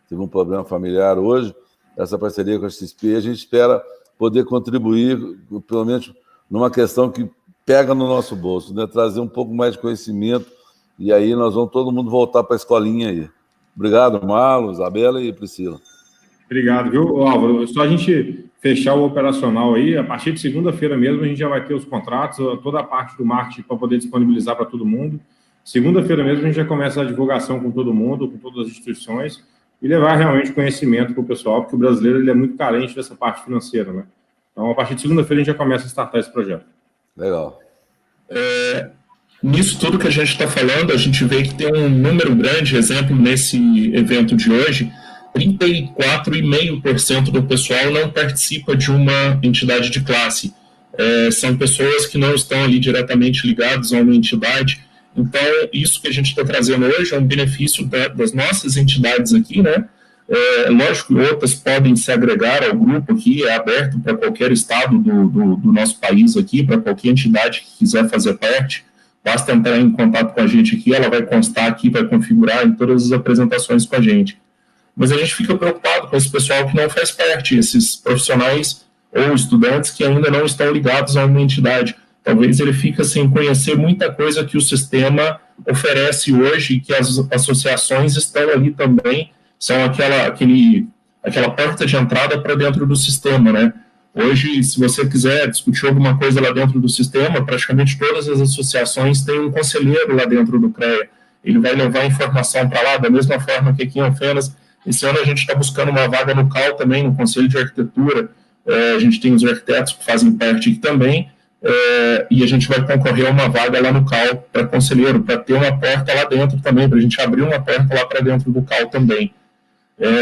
teve um problema familiar hoje, essa parceria com a XP, a gente espera poder contribuir, pelo menos numa questão que pega no nosso bolso, né? Trazer um pouco mais de conhecimento, e aí nós vamos todo mundo voltar para a escolinha aí. Obrigado, Marlon, Isabela e Priscila. Obrigado, viu, Álvaro? Só a gente fechar o operacional aí, a partir de segunda-feira mesmo a gente já vai ter os contratos, toda a parte do marketing para poder disponibilizar para todo mundo. Segunda-feira mesmo a gente já começa a divulgação com todo mundo, com todas as instituições, e levar realmente conhecimento para o pessoal, porque o brasileiro ele é muito carente dessa parte financeira, né? Então, a partir de segunda-feira a gente já começa a startar esse projeto. Legal. Nisso tudo que a gente está falando, a gente vê que tem um número grande, exemplo, nesse evento de hoje, 34,5% do pessoal não participa de uma entidade de classe. São pessoas que não estão ali diretamente ligadas a uma entidade. Então, isso que a gente está trazendo hoje é um benefício das nossas entidades aqui, né? Lógico que outras podem se agregar ao grupo aqui, é aberto para qualquer estado do nosso país aqui, para qualquer entidade que quiser fazer parte. Basta entrar em contato com a gente aqui, ela vai constar aqui, vai configurar em todas as apresentações com a gente. Mas a gente fica preocupado com esse pessoal que não faz parte, esses profissionais ou estudantes que ainda não estão ligados a uma entidade. Talvez ele fique sem conhecer muita coisa que o sistema oferece hoje, que as associações estão ali também, são aquela porta de entrada para dentro do sistema, né? Hoje, se você quiser discutir alguma coisa lá dentro do sistema, praticamente todas as associações têm um conselheiro lá dentro do CREA. Ele vai levar informação para lá, da mesma forma que aqui em Alfenas. Esse ano a gente está buscando uma vaga no CAL também, no Conselho de Arquitetura. A gente tem os arquitetos que fazem parte aqui também, e a gente vai concorrer a uma vaga lá no CAL para conselheiro, para ter uma porta lá dentro também, para a gente abrir uma porta lá para dentro do CAL também.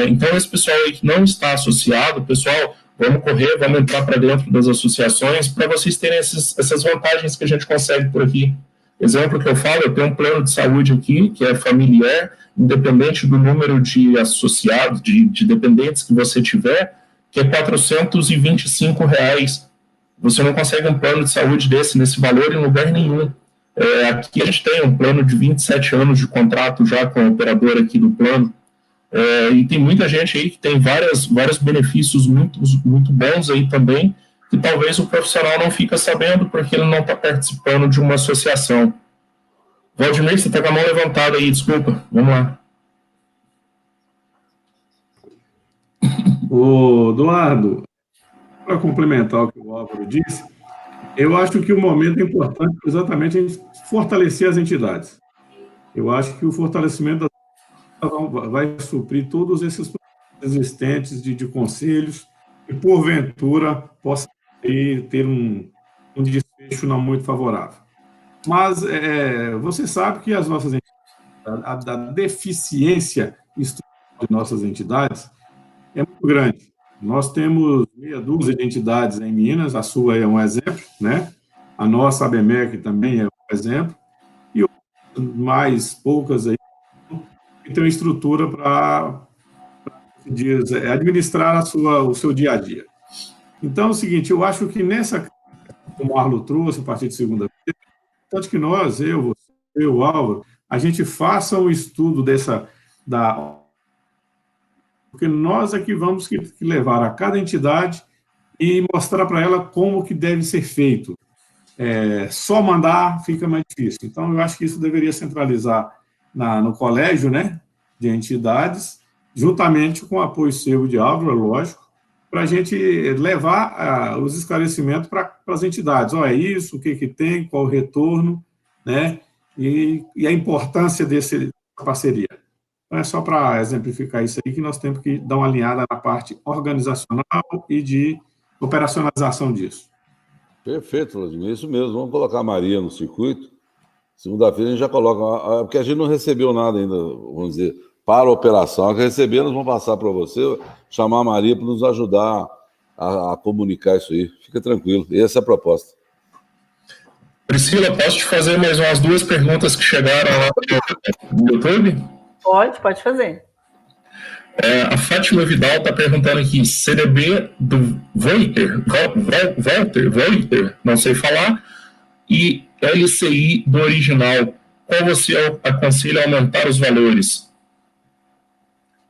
Então, esse pessoal aí que não está associado, pessoal, vamos correr, vamos entrar para dentro das associações para vocês terem essas vantagens que a gente consegue por aqui. Exemplo que eu falo, eu tenho um plano de saúde aqui, que é familiar, independente do número de associados, de dependentes que você tiver, que é R$425. Você não consegue um plano de saúde nesse valor em lugar nenhum. Aqui a gente tem um plano de 27 anos de contrato já com a operadora aqui do plano, e tem muita gente aí que tem vários benefícios muito, muito bons aí também, que talvez o profissional não fica sabendo porque ele não está participando de uma associação. Valdemir, você está com a mão levantada aí, desculpa. Vamos lá. Ô, Eduardo, para complementar o que o Álvaro disse, eu acho que o momento é importante exatamente a gente fortalecer as entidades. Eu acho que o fortalecimento vai suprir todos esses existentes de conselhos e, porventura, possa ter um desfecho não muito favorável. Mas você sabe que as nossas entidades, a deficiência estrutural de nossas entidades é muito grande. Nós temos meia dúzia de entidades em Minas, a sua é um exemplo, né? A nossa, a ABMEC, também é um exemplo, e mais poucas aí que têm estrutura para administrar o seu dia a dia. Então, é o seguinte, eu acho que como o Arlo trouxe, a partir de segunda-feira, tanto que nós, você, o Álvaro, a gente faça um estudo porque nós é que vamos que levar a cada entidade e mostrar para ela como que deve ser feito. Só mandar fica mais difícil. Então, eu acho que isso deveria centralizar no colégio, né, de entidades, juntamente com o apoio seu de Álvaro, lógico, para a gente levar os esclarecimentos para as entidades. É isso, o que tem, qual o retorno, né, e a importância dessa parceria. Então, é só para exemplificar isso aí que nós temos que dar uma alinhada na parte organizacional e de operacionalização disso. Perfeito, Vladimir, isso mesmo. Vamos colocar a Maria no circuito. Segunda-feira a gente já coloca, porque a gente não recebeu nada ainda, vamos dizer, para a operação. A que receber, nós vamos passar para você, chamar a Maria para nos ajudar a comunicar isso aí. Fica tranquilo, essa é a proposta. Priscila, posso te fazer mais umas 2 perguntas que chegaram lá no YouTube? Pode fazer. A Fátima Vidal está perguntando aqui, CDB do Voiter, não sei falar, e LCI do original, qual você aconselha a aumentar os valores?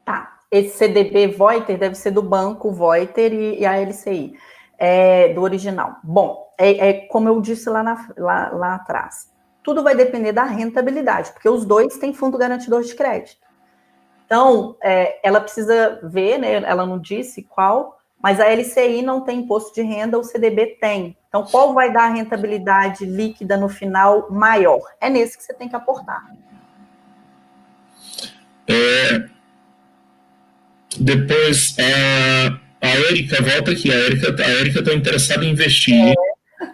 Tá, esse CDB Voiter deve ser do banco Voiter e a LCI, do original. Bom, como eu disse lá atrás, tudo vai depender da rentabilidade, porque os dois têm fundo garantidor de crédito. Então, ela precisa ver, né, ela não disse qual, mas a LCI não tem imposto de renda, o CDB tem. Então, qual vai dar a rentabilidade líquida no final maior? É nesse que você tem que aportar. Depois, a Érica volta aqui. A Érica está interessada em investir.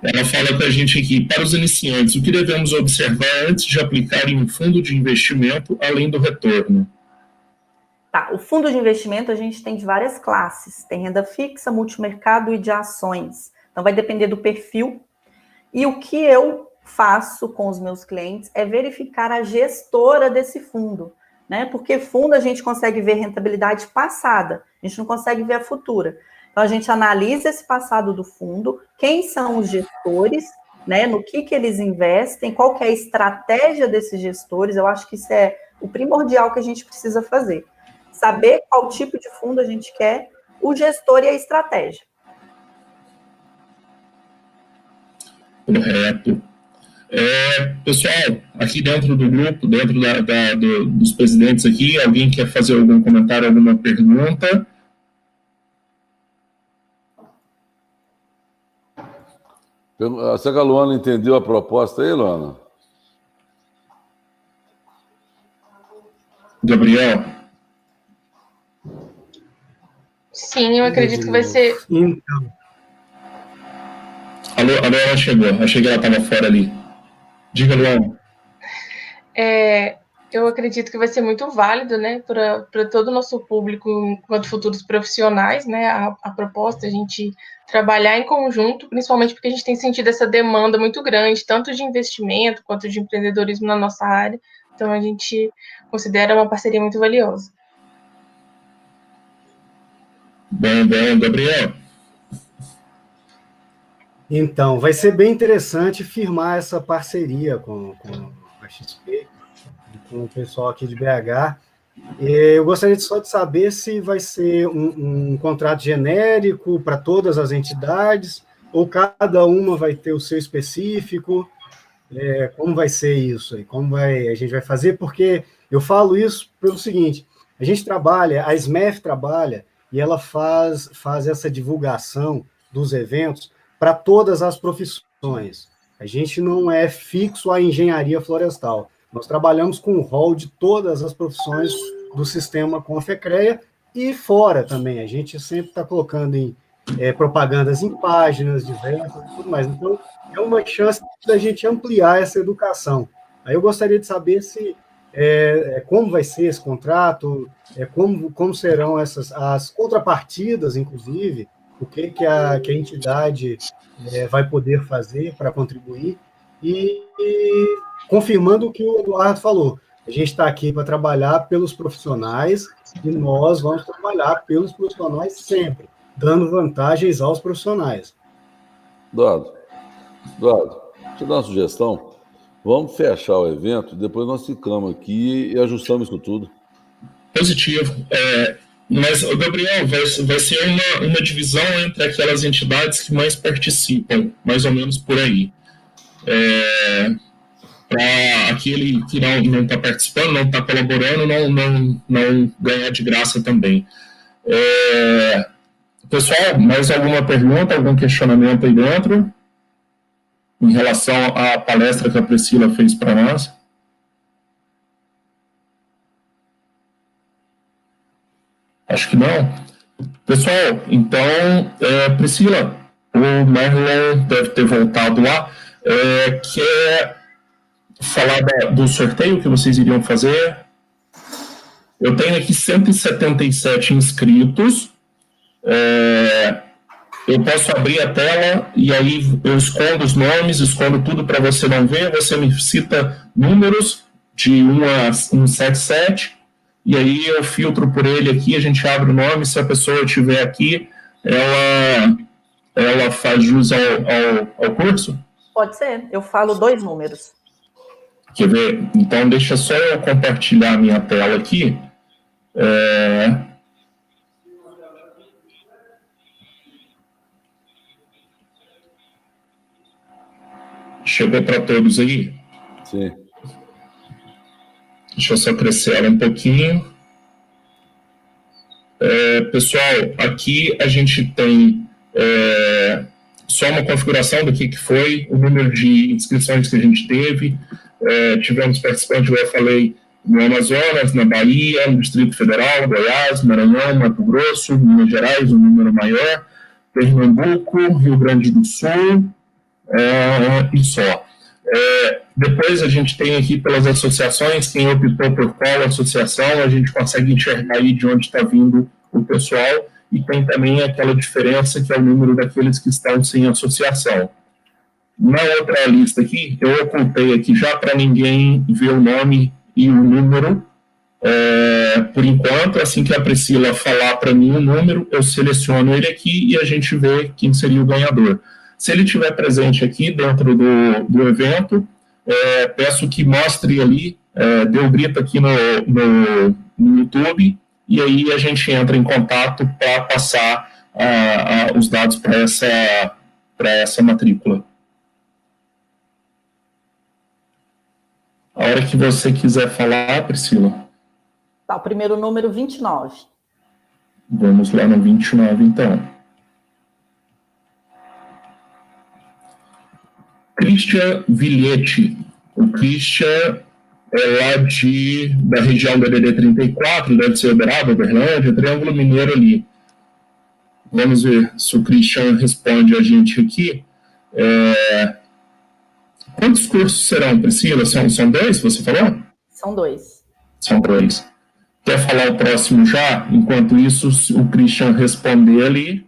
Ela fala com a gente aqui, para os iniciantes, o que devemos observar antes de aplicar em um fundo de investimento, além do retorno? Tá, o fundo de investimento a gente tem de várias classes. Tem renda fixa, multimercado e de ações. Então, vai depender do perfil. E o que eu faço com os meus clientes é verificar a gestora desse fundo, né? Porque fundo a gente consegue ver rentabilidade passada, a gente não consegue ver a futura. Então, a gente analisa esse passado do fundo, quem são os gestores, né? No que eles investem, qual que é a estratégia desses gestores. Eu acho que isso é o primordial que a gente precisa fazer. Saber qual tipo de fundo a gente quer, o gestor e a estratégia. Correto. Pessoal, aqui dentro do grupo, dentro dos presidentes aqui, alguém quer fazer algum comentário, alguma pergunta? Será que a Luana entendeu a proposta aí, Luana? Gabriel? Sim, eu acredito que vai ser... Então, Alô, ela chegou. Achei que ela estava fora ali. Diga, Luana. Eu acredito que vai ser muito válido, né, para todo o nosso público, enquanto futuros profissionais, né, a proposta, a gente trabalhar em conjunto, principalmente porque a gente tem sentido essa demanda muito grande, tanto de investimento quanto de empreendedorismo na nossa área, então a gente considera uma parceria muito valiosa. Bom, Gabriel. Então, vai ser bem interessante firmar essa parceria com a XP, com o pessoal aqui de BH. Eu gostaria só de saber se vai ser um contrato genérico para todas as entidades, ou cada uma vai ter o seu específico. Como vai ser isso aí? Como a gente vai fazer? Porque eu falo isso pelo seguinte, a gente trabalha, a SMEF trabalha, e ela faz essa divulgação dos eventos para todas as profissões. A gente não é fixo à engenharia florestal. Nós trabalhamos com o rol de todas as profissões do sistema Confecreia e fora também. A gente sempre está colocando em propagandas em páginas diversas e tudo mais. Então, é uma chance da gente ampliar essa educação. Aí eu gostaria de saber se como vai ser esse contrato, como serão as contrapartidas, inclusive, o que a entidade vai poder fazer para contribuir, e confirmando o que o Eduardo falou, a gente está aqui para trabalhar pelos profissionais e nós vamos trabalhar pelos profissionais sempre, dando vantagens aos profissionais. Eduardo, deixa eu dar uma sugestão. Vamos fechar o evento, depois nós ficamos aqui e ajustamos isso tudo. Positivo. Mas, Gabriel, vai ser uma divisão entre aquelas entidades que mais participam, mais ou menos por aí. Para aquele que não está participando, não está colaborando, não ganhar de graça também. Pessoal, mais alguma pergunta, algum questionamento aí dentro? Em relação à palestra que a Priscila fez para nós? Acho que não. Pessoal, então, Priscila, o Merlin deve ter voltado lá. Quer falar do sorteio que vocês iriam fazer? Eu tenho aqui 177 inscritos. Eu posso abrir a tela e aí eu escondo os nomes, escondo tudo para você não ver. Você me cita números de 1 a 177 e aí eu filtro por ele aqui, a gente abre o nome. Se a pessoa estiver aqui, ela faz jus ao curso? Pode ser, eu falo 2 números. Quer ver? Então deixa só eu compartilhar a minha tela aqui. Chegou para todos aí? Sim. Deixa eu só crescer ela um pouquinho. Pessoal, aqui a gente tem só uma configuração do que foi, o número de inscrições que a gente teve. Tivemos participantes, eu falei, no Amazonas, na Bahia, no Distrito Federal, Goiás, Maranhão, Mato Grosso, Minas Gerais, um número maior, Pernambuco, Rio Grande do Sul, e só. Depois a gente tem aqui pelas associações, quem optou por qual associação, a gente consegue enxergar aí de onde está vindo o pessoal, e tem também aquela diferença que é o número daqueles que estão sem associação. Na outra lista aqui, eu ocultei aqui já para ninguém ver o nome e o número, por enquanto. Assim que a Priscila falar para mim o número, eu seleciono ele aqui e a gente vê quem seria o ganhador. Se ele estiver presente aqui dentro do evento, peço que mostre ali, dê um grito aqui no YouTube, e aí a gente entra em contato para passar os dados para essa matrícula. A hora que você quiser falar, Priscila. Tá, o primeiro número, 29. Vamos lá no 29, então. Christian Vilhetti. O Christian é lá da região da DD 34, deve ser Uberaba, Uberlândia, Triângulo Mineiro ali. Vamos ver se o Christian responde a gente aqui. Quantos cursos serão, Priscila? São 2, você falou? São 2. São 2. Quer falar o próximo já? Enquanto isso, se o Christian responder ali.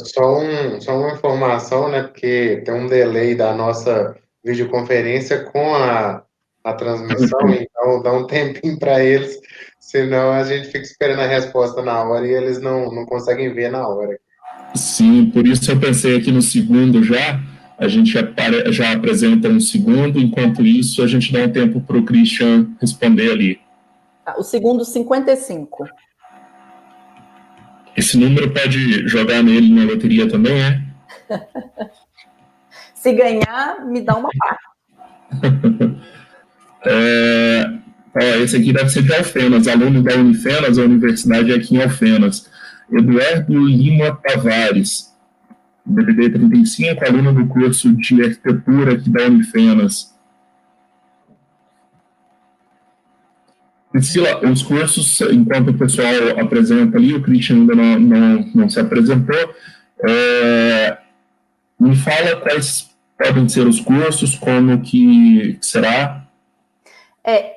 Só uma informação, né? Porque tem um delay da nossa videoconferência com a transmissão, então dá um tempinho para eles, senão a gente fica esperando a resposta na hora e eles não conseguem ver na hora. Sim, por isso eu pensei aqui no segundo já. A gente já apresenta um segundo, enquanto isso a gente dá um tempo para o Christian responder ali. O segundo, 55. Esse número pode jogar nele na loteria também, é? Se ganhar, me dá uma parte. Esse aqui deve ser de Alfenas, aluno da Unifenas, a universidade é aqui em Alfenas. Eduardo Lima Tavares, DDD 35, aluno do curso de arquitetura aqui da Unifenas. Priscila, os cursos, enquanto o pessoal apresenta ali, o Christian ainda não se apresentou, me fala quais podem ser os cursos, como que será?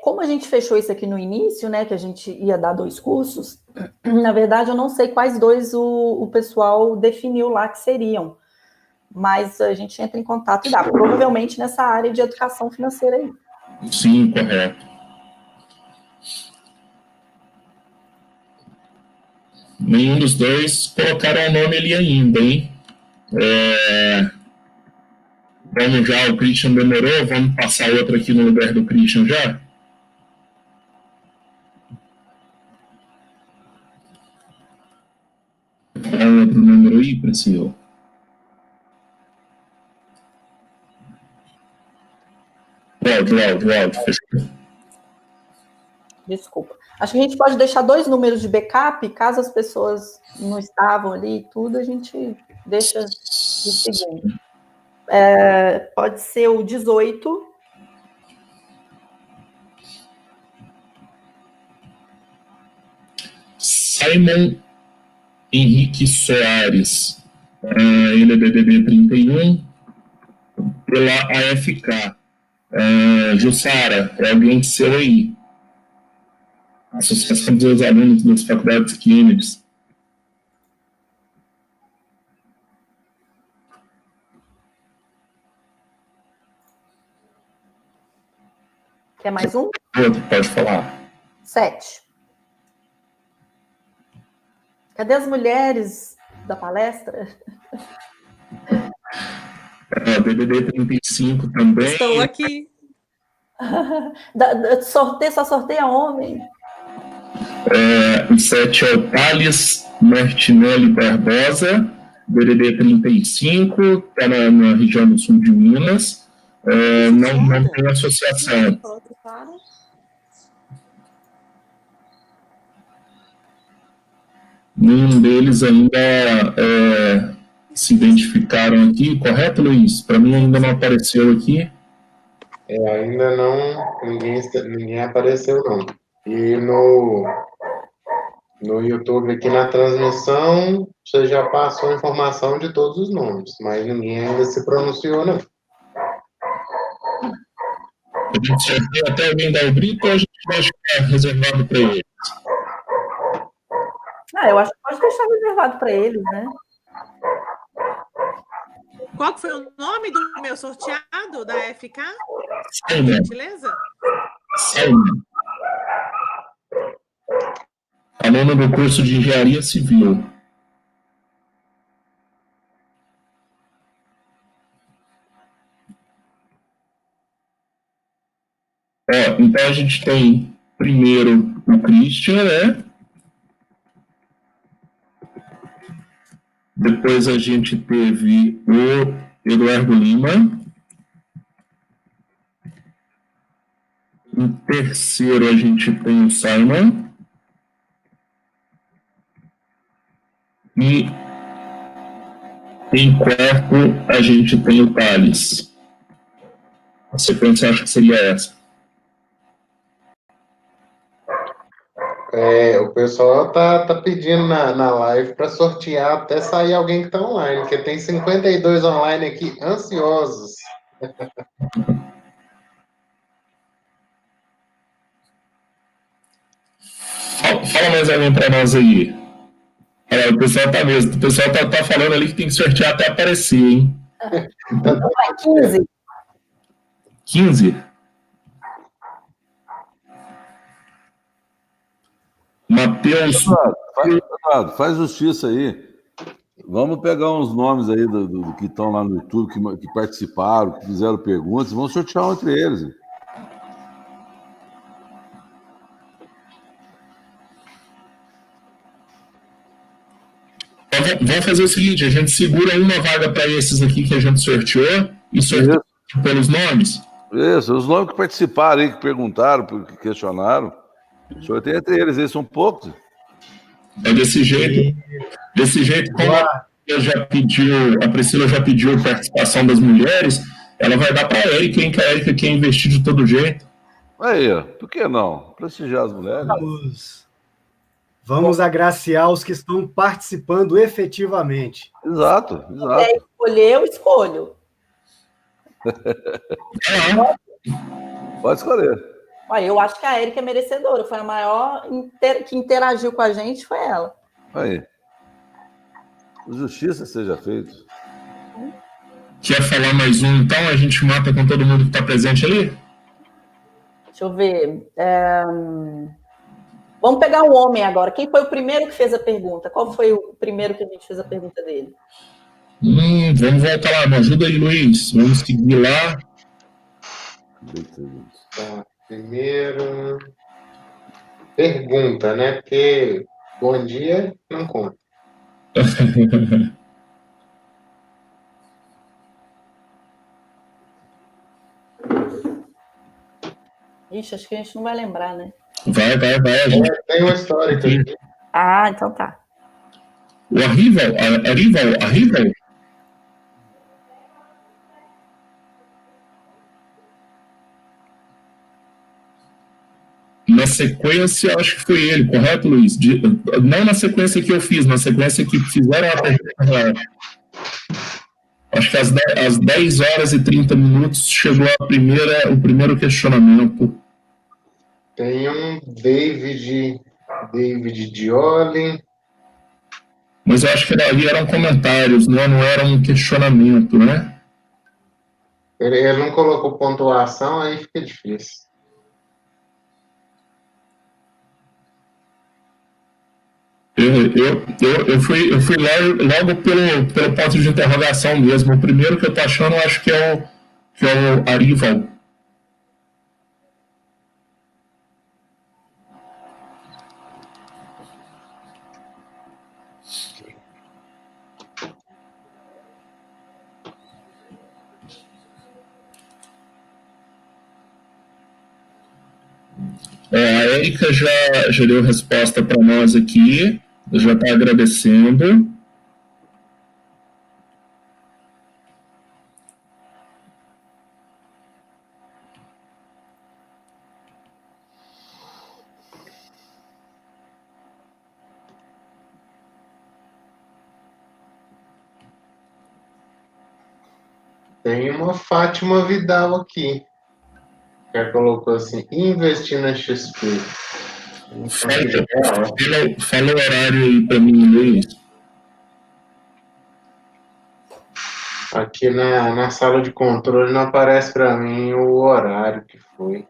Como a gente fechou isso aqui no início, né, que a gente ia dar 2 cursos, na verdade eu não sei quais 2 o pessoal definiu lá que seriam, mas a gente entra em contato e dá, provavelmente nessa área de educação financeira aí. Sim, correto. Nenhum dos 2 colocaram o nome ali ainda, hein? Vamos já, o Christian demorou, vamos passar outro aqui no lugar do Christian já? Qual outro número aí, Priscila? Áudio, fechou. Desculpa. Acho que a gente pode deixar 2 números de backup, caso as pessoas não estavam ali e tudo, a gente deixa o segundo. Pode ser o 18. Simon Henrique Soares, ele é DDD 31, pela AFK. Jussara, é alguém seu aí? Associação dos Alunos das Faculdades Químicas. Quer mais um? Outro, pode falar. 7. Cadê as mulheres da palestra? DDD 35 também. Estou aqui. Só sorteia homem. O 7 é o Thales Martinelli Barbosa, DDD 35, está na região do sul de Minas. Não tem associação. Nenhum deles ainda se identificaram aqui, correto, Luiz? Para mim ainda não apareceu aqui. Ainda não, ninguém apareceu, não. E no YouTube, aqui na transmissão, você já passou a informação de todos os nomes, mas ninguém ainda se pronunciou, não. A gente já tem até alguém dar o grito ou a gente vai deixar reservado para eles? Eu acho que pode deixar reservado para eles, né? Qual que foi o nome do meu sorteado da FK? Simon. Gentileza? Simon. Aluno do curso de Engenharia Civil. Então a gente tem primeiro o Christian, né? Depois a gente teve o Eduardo Lima. Em terceiro, a gente tem o Simon. E em quarto, a gente tem o Thales. A sequência acho que seria essa. O pessoal tá pedindo na live para sortear até sair alguém que está online, porque tem 52 online aqui ansiosos. Fala mais alguém para nós aí. Olha, o pessoal tá mesmo. O pessoal tá falando ali que tem que sortear até aparecer, hein? 15. 15? Matheus. Faz justiça aí. Vamos pegar uns nomes aí do que estão lá no YouTube, que participaram, que fizeram perguntas, vamos sortear entre eles. Vamos fazer o seguinte, a gente segura uma vaga para esses aqui que a gente sorteou e sorteia pelos nomes. Isso, os nomes que participaram aí, que perguntaram, que questionaram, sorteia entre eles, eles são poucos. É desse jeito, como a Priscila já pediu participação das mulheres, ela vai dar para a Érica, que a Érica quer investir de todo jeito. Aí, por que não? Prestigiar as mulheres. Vamos agraciar os que estão participando efetivamente. Exato. Se escolher, eu escolho. Pode escolher. Olha, eu acho que a Érica é merecedora. Foi a maior que interagiu com a gente, foi ela. Aí. Justiça seja feita. Quer falar mais um, então? A gente mata com todo mundo que está presente ali? Deixa eu ver. Vamos pegar o homem agora. Quem foi o primeiro que fez a pergunta? Qual foi o primeiro que a gente fez a pergunta dele? Vamos voltar lá. Me ajuda aí, Luiz. Vamos seguir lá. Tá, primeiro... Pergunta, né? Porque bom dia não conta. Ixi, acho que a gente não vai lembrar, né? Vai. Tem uma história aqui. Ah, então tá. O Arrival. Na sequência, acho que foi ele, correto, Luiz? Não na sequência que eu fiz, na sequência que fizeram a pergunta. Acho que às 10 horas e 30 minutos chegou o primeiro questionamento. Tem um David Dioli. Mas eu acho que ali eram comentários, né? Não era um questionamento, né? Ele não colocou pontuação, aí fica difícil. Eu fui logo pelo ponto de interrogação mesmo. O primeiro que eu tô achando, eu acho que é o Arrival. A Érica já deu resposta para nós aqui, já está agradecendo. Tem uma Fátima Vidal aqui. Já colocou assim, investir na XP. Fala o horário aí para mim, Luiz. Aqui na sala de controle não aparece para mim o horário que foi.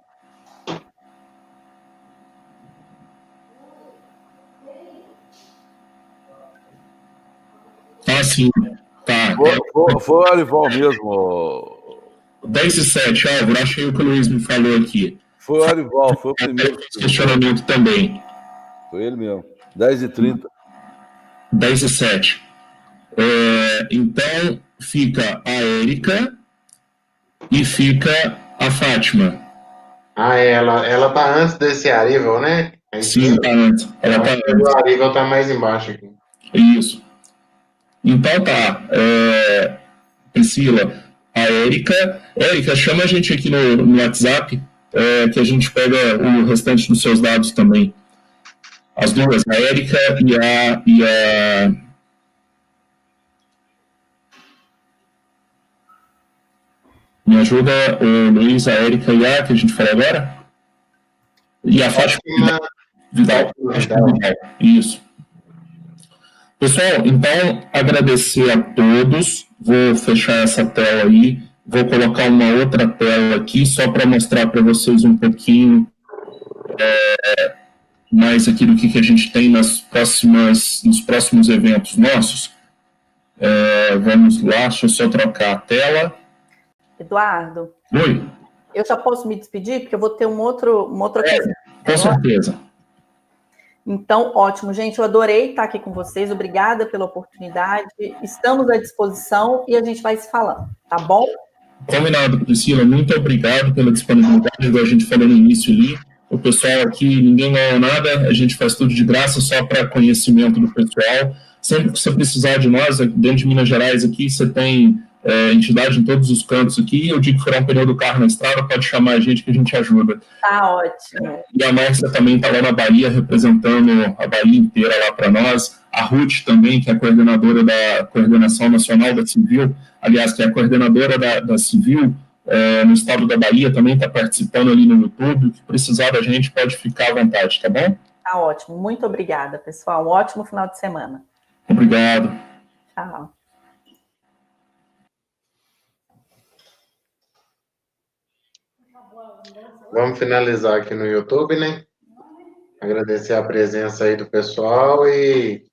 Ah, sim. Tá. Foi o Arival mesmo. 10h07, Álvaro, achei o que o Luiz me falou aqui. Foi o Arival, foi o primeiro. Questionamento também. Foi ele mesmo. 10h30. 10h07. Então, fica a Érica e fica a Fátima. Ah, ela tá antes desse Arrival, né? Sim, tá antes. Ela tá antes. O Arrival tá mais embaixo aqui. Isso. Então tá. Priscila, a Érica Érica, chama a gente aqui no WhatsApp, que a gente pega o restante dos seus dados também. As duas, a Érica e a... Me ajuda, o Luiz, a Érica e a que a gente falou agora? E a Fátima Vidal. Isso. Pessoal, então, agradecer a todos. Vou fechar essa tela aí. Vou colocar uma outra tela aqui, só para mostrar para vocês um pouquinho mais aqui do que a gente tem nos próximos eventos nossos. Vamos lá, deixa eu só trocar a tela. Eduardo. Oi. Eu já posso me despedir, porque eu vou ter uma outra questão. Com certeza. Então, ótimo, gente. Eu adorei estar aqui com vocês. Obrigada pela oportunidade. Estamos à disposição e a gente vai se falando, tá bom? Combinado, Priscila. Muito obrigado pela disponibilidade, igual a gente falou no início ali. O pessoal aqui, ninguém ganha nada, a gente faz tudo de graça, só para conhecimento do pessoal. Sempre que você precisar de nós, dentro de Minas Gerais aqui, você tem entidade em todos os cantos aqui. Eu digo que furar um pneu do carro na estrada, pode chamar a gente que a gente ajuda. Tá ótimo. E a Márcia também está lá na Bahia, representando a Bahia inteira lá para nós. A Ruth também, que é a coordenadora da Coordenação Nacional da Civil, aliás, que é a coordenadora da Civil no estado da Bahia, também está participando ali no YouTube. Se precisar da gente, pode ficar à vontade, tá bom? Tá ótimo. Muito obrigada, pessoal. Um ótimo final de semana. Obrigado. Tchau. Vamos finalizar aqui no YouTube, né? Agradecer a presença aí do pessoal e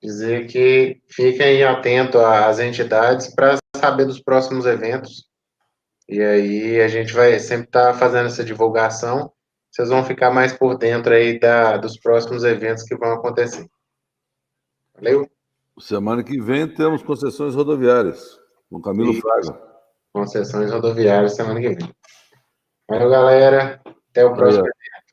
dizer que fiquem atentos às entidades para saber dos próximos eventos. E aí a gente vai sempre estar fazendo essa divulgação. Vocês vão ficar mais por dentro aí dos próximos eventos que vão acontecer. Valeu? Semana que vem temos concessões rodoviárias, com Camilo Fraga. Concessões rodoviárias semana que vem. Valeu, galera. Até o próximo evento.